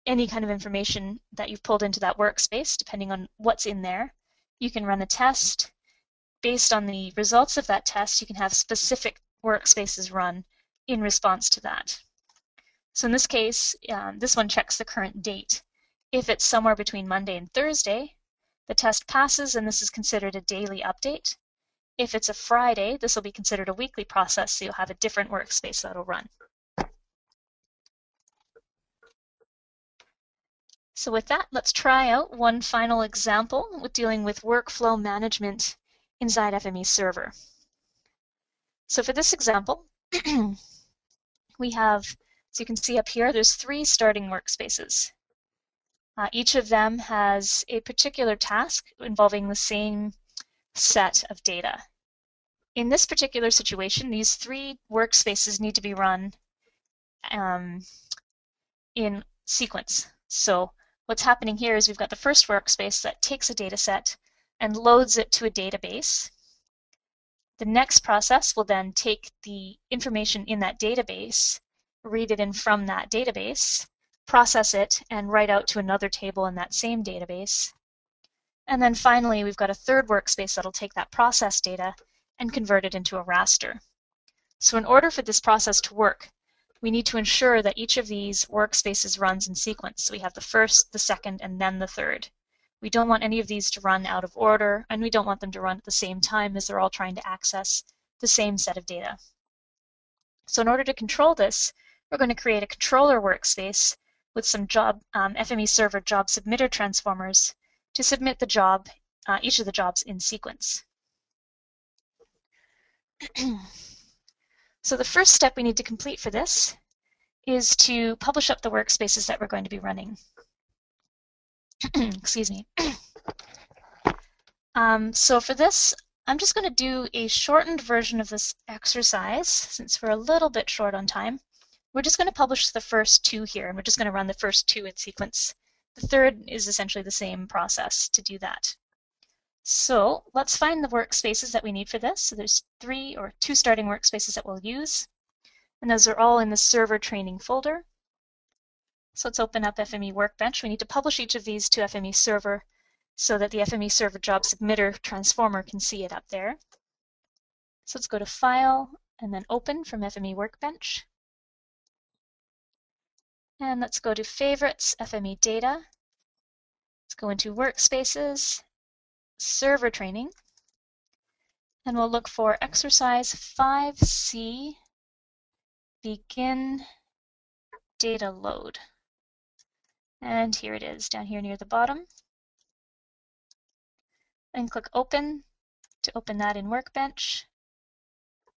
any kind of information that you've pulled into that workspace, depending on what's in there, you can run a test. Based on the results of that test, you can have specific workspaces run in response to that. So in this case, this one checks the current date. If it's somewhere between Monday and Thursday, the test passes and this is considered a daily update. If it's a Friday, this will be considered a weekly process, so you'll have a different workspace that'll run. So with that, let's try out one final example with dealing with workflow management inside FME server. So for this example, we have, as you can see up here, there's 3 starting workspaces. Each of them has a particular task involving the same set of data. In this particular situation, these 3 workspaces need to be run in sequence. So what's happening here is we've got the first workspace that takes a data set and loads it to a database. The next process will then take the information in that database, read it in from that database, process it, and write out to another table in that same database. And then finally, we've got a third workspace that'll take that process data and convert it into a raster. So in order for this process to work, we need to ensure that each of these workspaces runs in sequence. So we have the first, the second, and then the third. We don't want any of these to run out of order, and we don't want them to run at the same time as they're all trying to access the same set of data. So in order to control this, we're going to create a controller workspace with some FME server job submitter transformers to submit the job, each of the jobs in sequence. So the first step we need to complete for this is to publish up the workspaces that we're going to be running. Excuse me. So for this, I'm just going to do a shortened version of this exercise since we're a little bit short on time. We're just going to publish the first two here, and we're just going to run the first two in sequence. The third is essentially the same process to do that. So let's find the workspaces that we need for this. So there's two starting workspaces that we'll use, and those are all in the server training folder. So let's open up FME Workbench. We need to publish each of these to FME Server so that the FME Server Job Submitter transformer can see it up there. So let's go to File and then Open from FME Workbench. And let's go to Favorites, FME Data. Let's go into Workspaces, Server Training, and we'll look for Exercise 5C, Begin Data Load. And here it is, down here near the bottom. And click Open to open that in Workbench.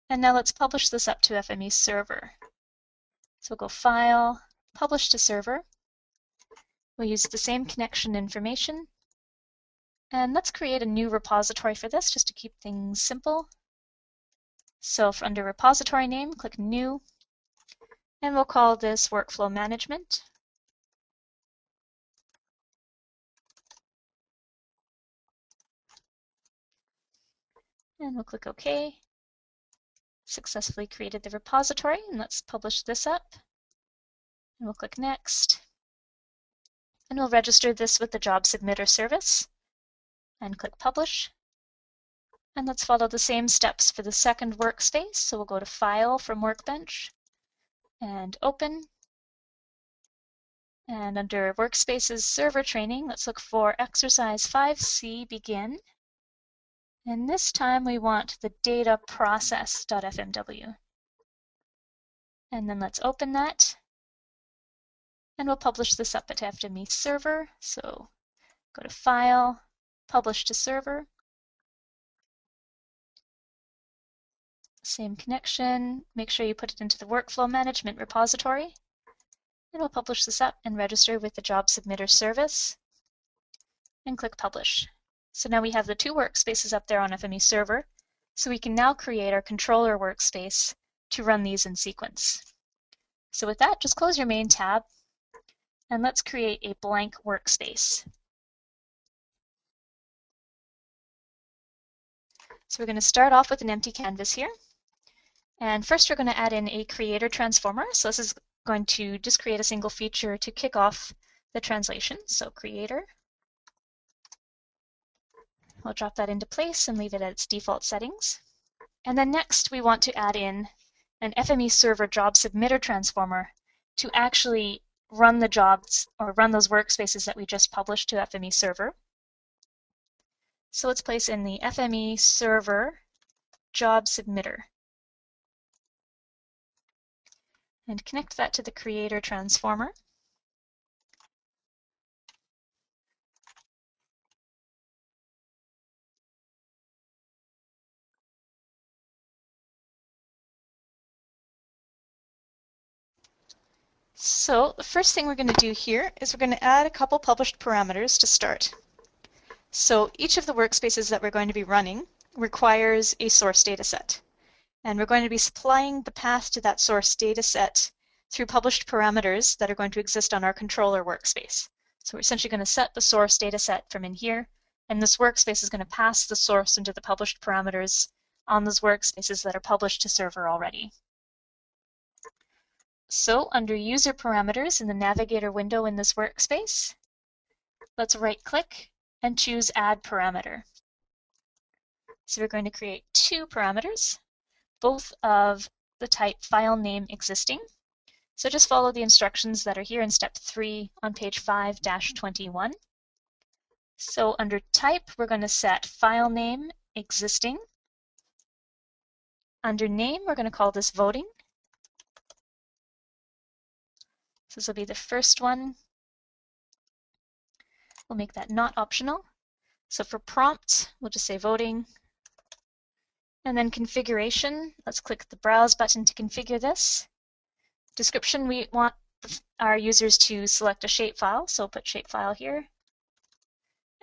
And now let's publish this up to FME Server. So we'll go File, Publish to Server. We'll use the same connection information. And let's create a new repository for this just to keep things simple. So under repository name, click New, and we'll call this Workflow Management. And we'll click OK. Successfully created the repository, and let's publish this up. And we'll click Next. And we'll register this with the Job Submitter service and click Publish. And let's follow the same steps for the second workspace. So we'll go to File from Workbench and Open. And under Workspaces Server Training, let's look for Exercise 5C Begin. And this time we want the data process.fmw. And then let's open that. And we'll publish this up at FME Server. So go to File, Publish to Server. Same connection. Make sure you put it into the Workflow Management repository. And we'll publish this up and register with the Job Submitter service. And click Publish. So now we have the two workspaces up there on FME Server. So we can now create our controller workspace to run these in sequence. So with that, just close your main tab. And let's create a blank workspace. So we're going to start off with an empty canvas here. And first we're going to add in a creator transformer. So this is going to just create a single feature to kick off the translation. So creator. We'll drop that into place and leave it at its default settings. And then next we want to add in an FME Server Job Submitter transformer to actually run the jobs or run those workspaces that we just published to FME Server. So let's place in the FME Server Job Submitter and connect that to the creator transformer. So the first thing we're going to do here is we're going to add a couple published parameters to start. So each of the workspaces that we're going to be running requires a source data set. And we're going to be supplying the path to that source data set through published parameters that are going to exist on our controller workspace. So we're essentially going to set the source data set from in here, and this workspace is going to pass the source into the published parameters on those workspaces that are published to server already. So under User Parameters in the Navigator window in this workspace, let's right-click and choose Add Parameter. So we're going to create two parameters, both of the type file name existing. So just follow the instructions that are here in step 3 on page 5-21. So under type, we're going to set file name existing. Under name, we're going to call this voting. So this will be the first one. We'll make that not optional. So for prompt, we'll just say voting. And then configuration, let's click the Browse button to configure this. Description, we want our users to select a shapefile, so put shapefile here.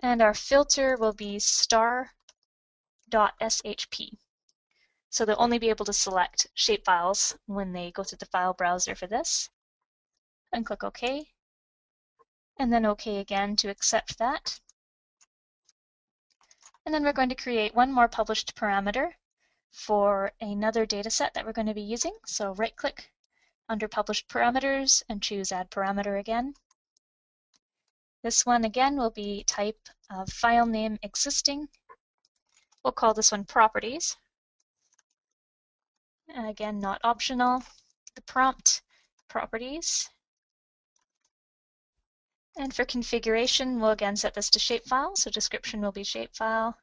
And our filter will be star .shp. So they'll only be able to select shapefiles when they go through the file browser for this. And click OK. And then OK again to accept that. And then we're going to create one more published parameter for another data set that we're going to be using. So right-click under Published Parameters and choose Add Parameter again. This one again will be type of file name existing. We'll call this one Properties. Again, not optional. The prompt, Properties. And for configuration, we'll again set this to shapefile, so description will be shapefile.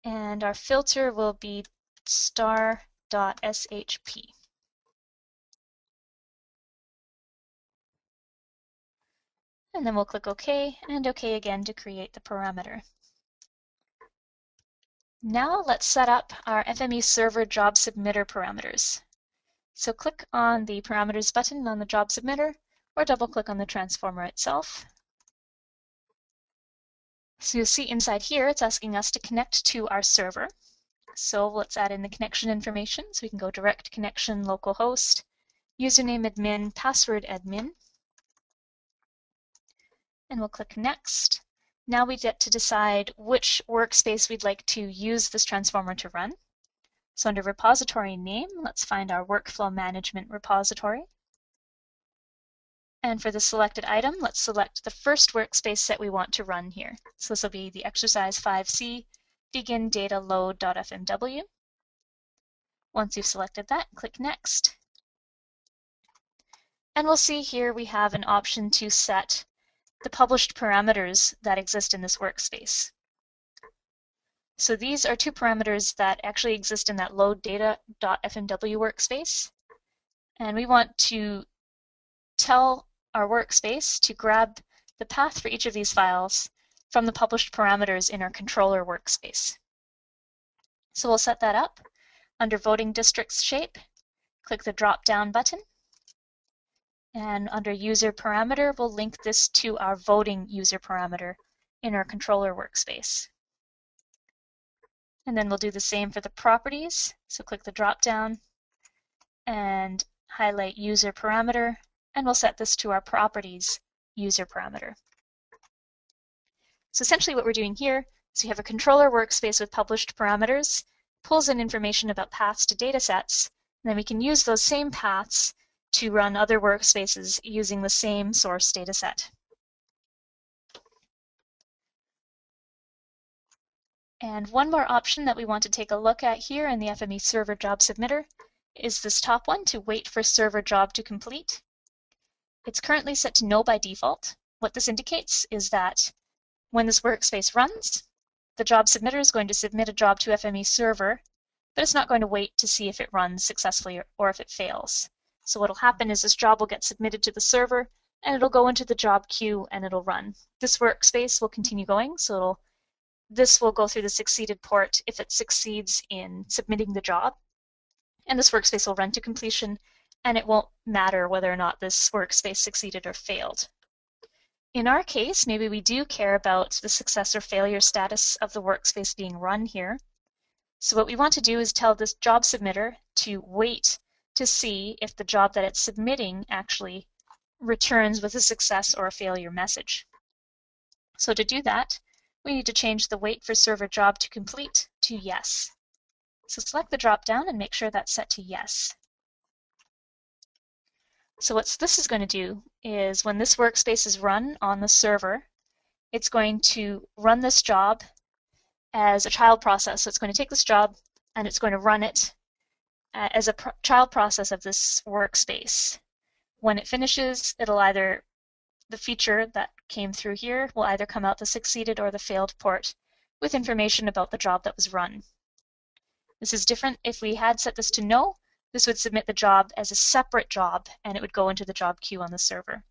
And our filter will be star.shp. And then we'll click OK, and OK again to create the parameter. Now let's set up our FME server job submitter parameters. So click on the parameters button on the job submitter, or double click on the transformer itself. So you'll see inside here it's asking us to connect to our server. So let's add in the connection information. So we can go direct connection localhost, username admin, password admin. And we'll click next. Now we get to decide which workspace we'd like to use this transformer to run. So under repository name, let's find our workflow management repository. And for the selected item, let's select the first workspace that we want to run here. So this will be the exercise 5C, begin data load.fmw. Once you've selected that, click next. And we'll see here we have an option to set the published parameters that exist in this workspace. So these are two parameters that actually exist in that load data.fmw workspace. And we want to tell our workspace to grab the path for each of these files from the published parameters in our controller workspace. So we'll set that up. Under voting districts shape, click the drop-down button. And under user parameter, we'll link this to our voting user parameter in our controller workspace. And then we'll do the same for the properties. So click the drop-down and highlight user parameter, and we'll set this to our properties user parameter. So essentially what we're doing here is we have a controller workspace with published parameters, pulls in information about paths to data sets, and then we can use those same paths to run other workspaces using the same source data set. And one more option that we want to take a look at here in the FME server job submitter is this top one, to wait for server job to complete. It's currently set to no by default. What this indicates is that when this workspace runs, the job submitter is going to submit a job to FME server, but it's not going to wait to see if it runs successfully or if it fails. So what will happen is this job will get submitted to the server, and it'll go into the job queue and it'll run. This workspace will continue going, so this will go through the succeeded port if it succeeds in submitting the job. And this workspace will run to completion, and it won't matter whether or not this workspace succeeded or failed. In our case, maybe we do care about the success or failure status of the workspace being run here. So what we want to do is tell this job submitter to wait to see if the job that it's submitting actually returns with a success or a failure message. So to do that, we need to change the wait for server job to complete to yes. So select the drop-down and make sure that's set to yes. So what this is going to do is when this workspace is run on the server, it's going to run this job as a child process. So it's going to take this job and it's going to run it as a child process of this workspace. When it finishes, it'll either, the feature that came through here will either come out the succeeded or the failed port with information about the job that was run. This is different. If we had set this to no, this would submit the job as a separate job and it would go into the job queue on the server.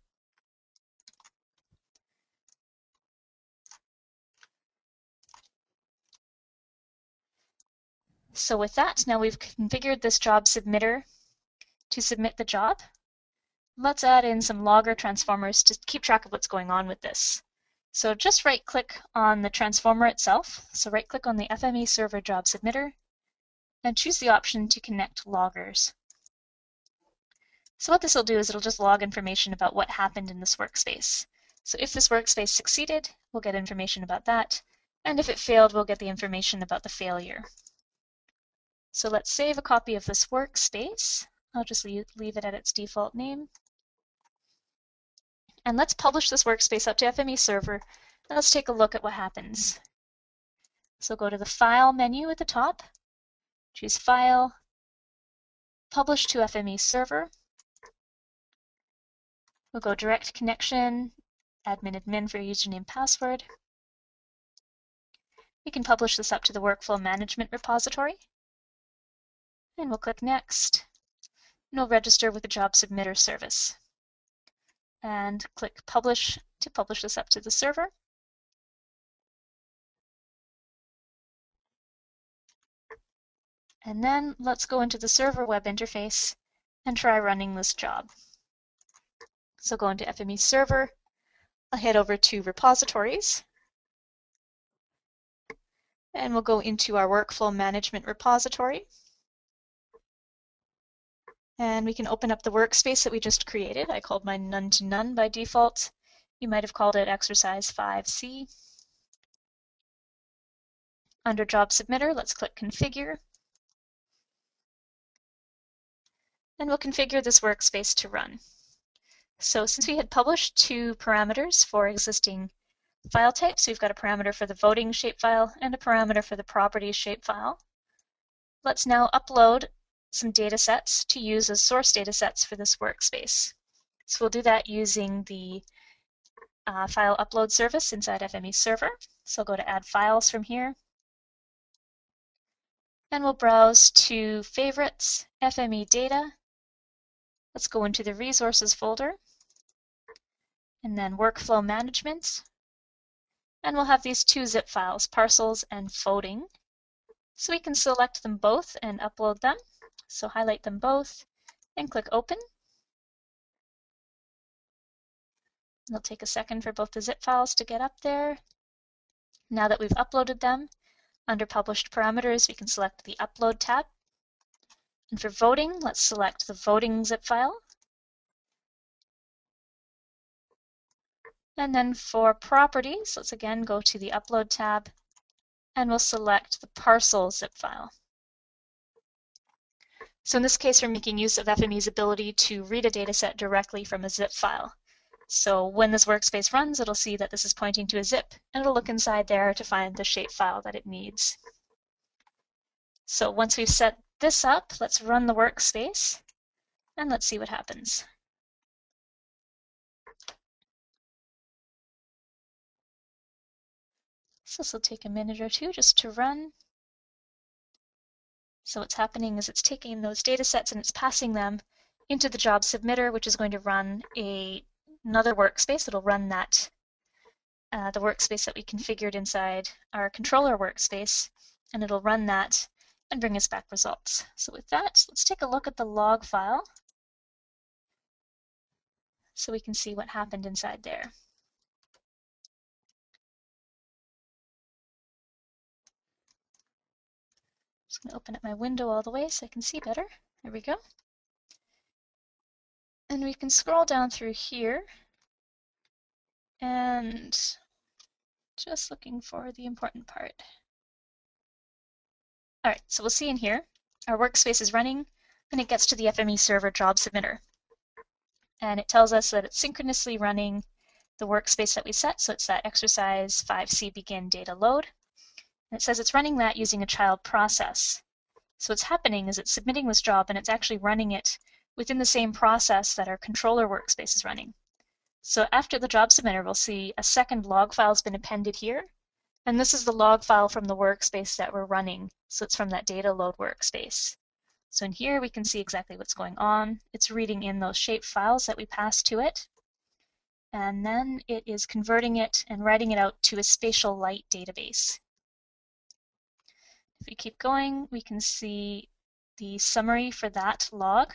So with that, now we've configured this job submitter to submit the job. Let's add in some logger transformers to keep track of what's going on with this. So just right-click on the transformer itself. So right-click on the FME server job submitter and choose the option to connect loggers. So what this will do is it'll just log information about what happened in this workspace. So if this workspace succeeded, we'll get information about that. And if it failed, we'll get the information about the failure. So let's save a copy of this workspace. I'll just leave it at its default name. And let's publish this workspace up to FME server. And let's take a look at what happens. So go to the File menu at the top, choose File, Publish to FME server. We'll go Direct Connection, admin for username password. We can publish this up to the Workflow Management repository. And we'll click Next. And we'll register with the Job Submitter service. And click Publish to publish this up to the server. And then let's go into the server web interface and try running this job. So go into FME server, I'll head over to repositories, and we'll go into our workflow management repository. And we can open up the workspace that we just created. I called mine none to none by default. You might have called it exercise 5C. Under job submitter, let's click configure. And we'll configure this workspace to run. So since we had published two parameters for existing file types, we've got a parameter for the voting shapefile and a parameter for the properties shapefile. Let's now upload some data sets to use as source data sets for this workspace. So we'll do that using the file upload service inside FME server. So I'll go to add files from here. And we'll browse to favorites, FME data. Let's go into the resources folder and then workflow management. And we'll have these two zip files, parcels and voting. So we can select them both and upload them. So highlight them both and click open. It'll take a second for both the zip files to get up there. Now that we've uploaded them, under published parameters, we can select the upload tab. And for voting, let's select the voting zip file. And then for properties, let's again go to the upload tab and we'll select the parcel zip file. So in this case, we're making use of FME's ability to read a dataset directly from a zip file. So when this workspace runs, it'll see that this is pointing to a zip, and it'll look inside there to find the shapefile that it needs. So once we've set this up, let's run the workspace, and let's see what happens. So this will take a minute or two just to run. So what's happening is it's taking those data sets and it's passing them into the job submitter, which is going to run another workspace. It'll run that, the workspace that we configured inside our controller workspace, and it'll run that and bring us back results. So with that, let's take a look at the log file so we can see what happened inside there. Just going to open up my window all the way so I can see better. There we go. And we can scroll down through here and just looking for the important part. All right, so we'll see in here, our workspace is running when it gets to the FME server job submitter. And it tells us that it's synchronously running the workspace that we set, so it's that exercise 5C begin data load. And it says it's running that using a child process. So what's happening is it's submitting this job and it's actually running it within the same process that our controller workspace is running. So after the job submitter, we'll see a second log file has been appended here. And this is the log file from the workspace that we're running. So it's from that data load workspace. So in here, we can see exactly what's going on. It's reading in those shape files that we passed to it. And then it is converting it and writing it out to a spatial light database. If we keep going, we can see the summary for that log.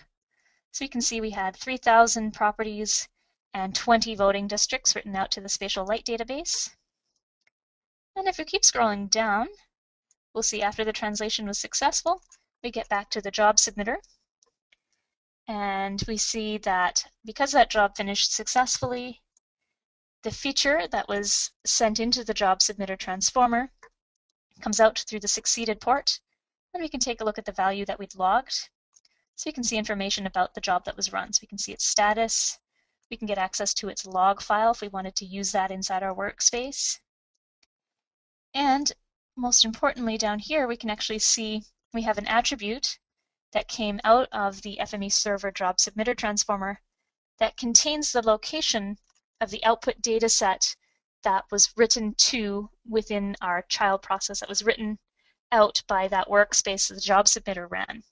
So you can see we had 3,000 properties and 20 voting districts written out to the spatial light database. And if we keep scrolling down, we'll see after the translation was successful, we get back to the job submitter. And we see that because that job finished successfully, the feature that was sent into the job submitter transformer comes out through the succeeded port. And we can take a look at the value that we'd logged. So you can see information about the job that was run. So we can see its status. We can get access to its log file if we wanted to use that inside our workspace. And most importantly, down here, we can actually see we have an attribute that came out of the FME server job submitter transformer that contains the location of the output data set that was written to within our child process, that was written out by that workspace that the job submitter ran.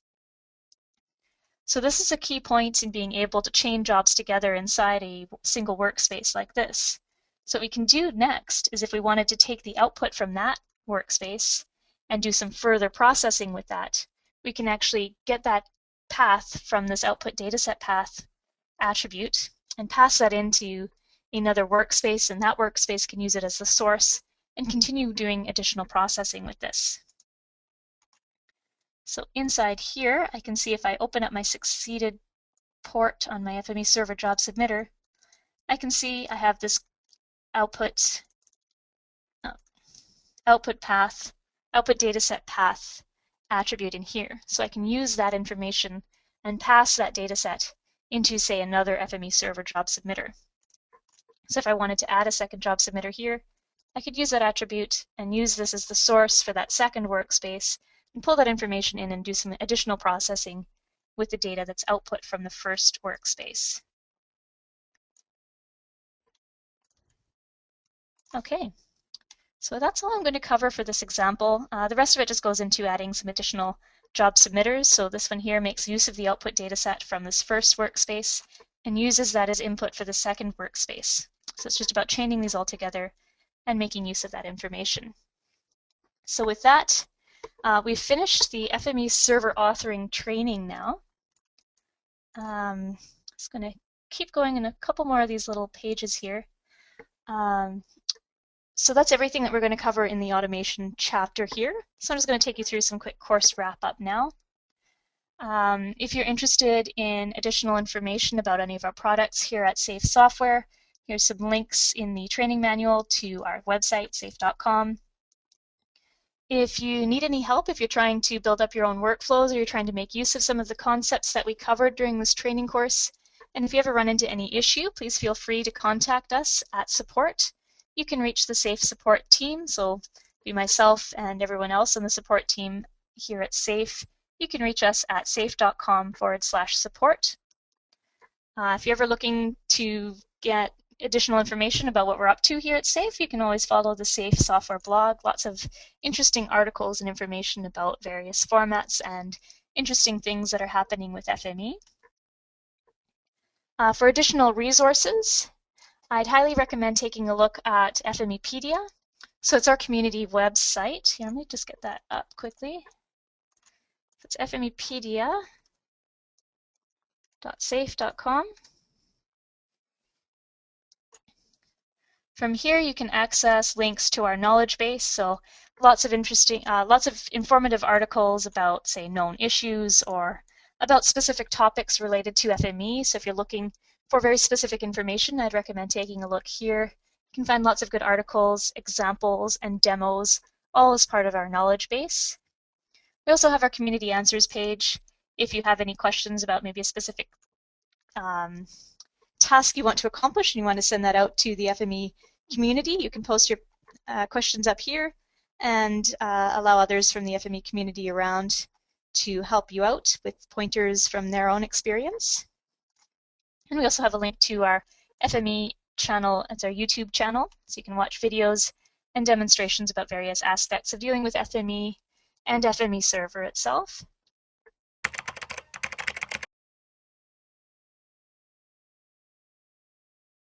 So this is a key point in being able to chain jobs together inside a single workspace like this. So what we can do next is if we wanted to take the output from that workspace and do some further processing with that, we can actually get that path from this output dataset path attribute and pass that into another workspace, and that workspace can use it as the source and continue doing additional processing with this. So inside here, I can see if I open up my succeeded port on my FME server job submitter, I can see I have this output path, output dataset path attribute in here. So I can use that information and pass that dataset into, say, another FME server job submitter. So if I wanted to add a second job submitter here, I could use that attribute and use this as the source for that second workspace and pull that information in and do some additional processing with the data that's output from the first workspace. Okay, so that's all I'm going to cover for this example. The rest of it just goes into adding some additional job submitters. So this one here makes use of the output dataset from this first workspace and uses that as input for the second workspace. So it's just about chaining these all together and making use of that information. So with that, we've finished the FME server authoring training now. Just going to keep going in a couple more of these little pages here. So that's everything that we're going to cover in the automation chapter here. So I'm just going to take you through some quick course wrap-up now. If you're interested in additional information about any of our products here at Safe Software, here's some links in the training manual to our website, safe.com. If you need any help, if you're trying to build up your own workflows or you're trying to make use of some of the concepts that we covered during this training course, and if you ever run into any issue, please feel free to contact us at support. You can reach the Safe support team, so be myself and everyone else on the support team here at Safe. You can reach us at safe.com/support. If you're ever looking to get additional information about what we're up to here at Safe, you can always follow the Safe Software blog. Lots of interesting articles and information about various formats and interesting things that are happening with FME. For additional resources, I'd highly recommend taking a look at FMEpedia. So it's our community website. Here, let me just get that up quickly. It's fmepedia.safe.com. From here, you can access links to our knowledge base. So lots of informative articles about, say, known issues or about specific topics related to FME. So if you're looking for very specific information, I'd recommend taking a look here. You can find lots of good articles, examples, and demos, all as part of our knowledge base. We also have our community answers page. If you have any questions about maybe a specific task you want to accomplish and you want to send that out to the FME community, you can post your questions up here and allow others from the FME community around to help you out with pointers from their own experience. And we also have a link to our FME channel. It's our YouTube channel, so you can watch videos and demonstrations about various aspects of dealing with FME and FME server itself.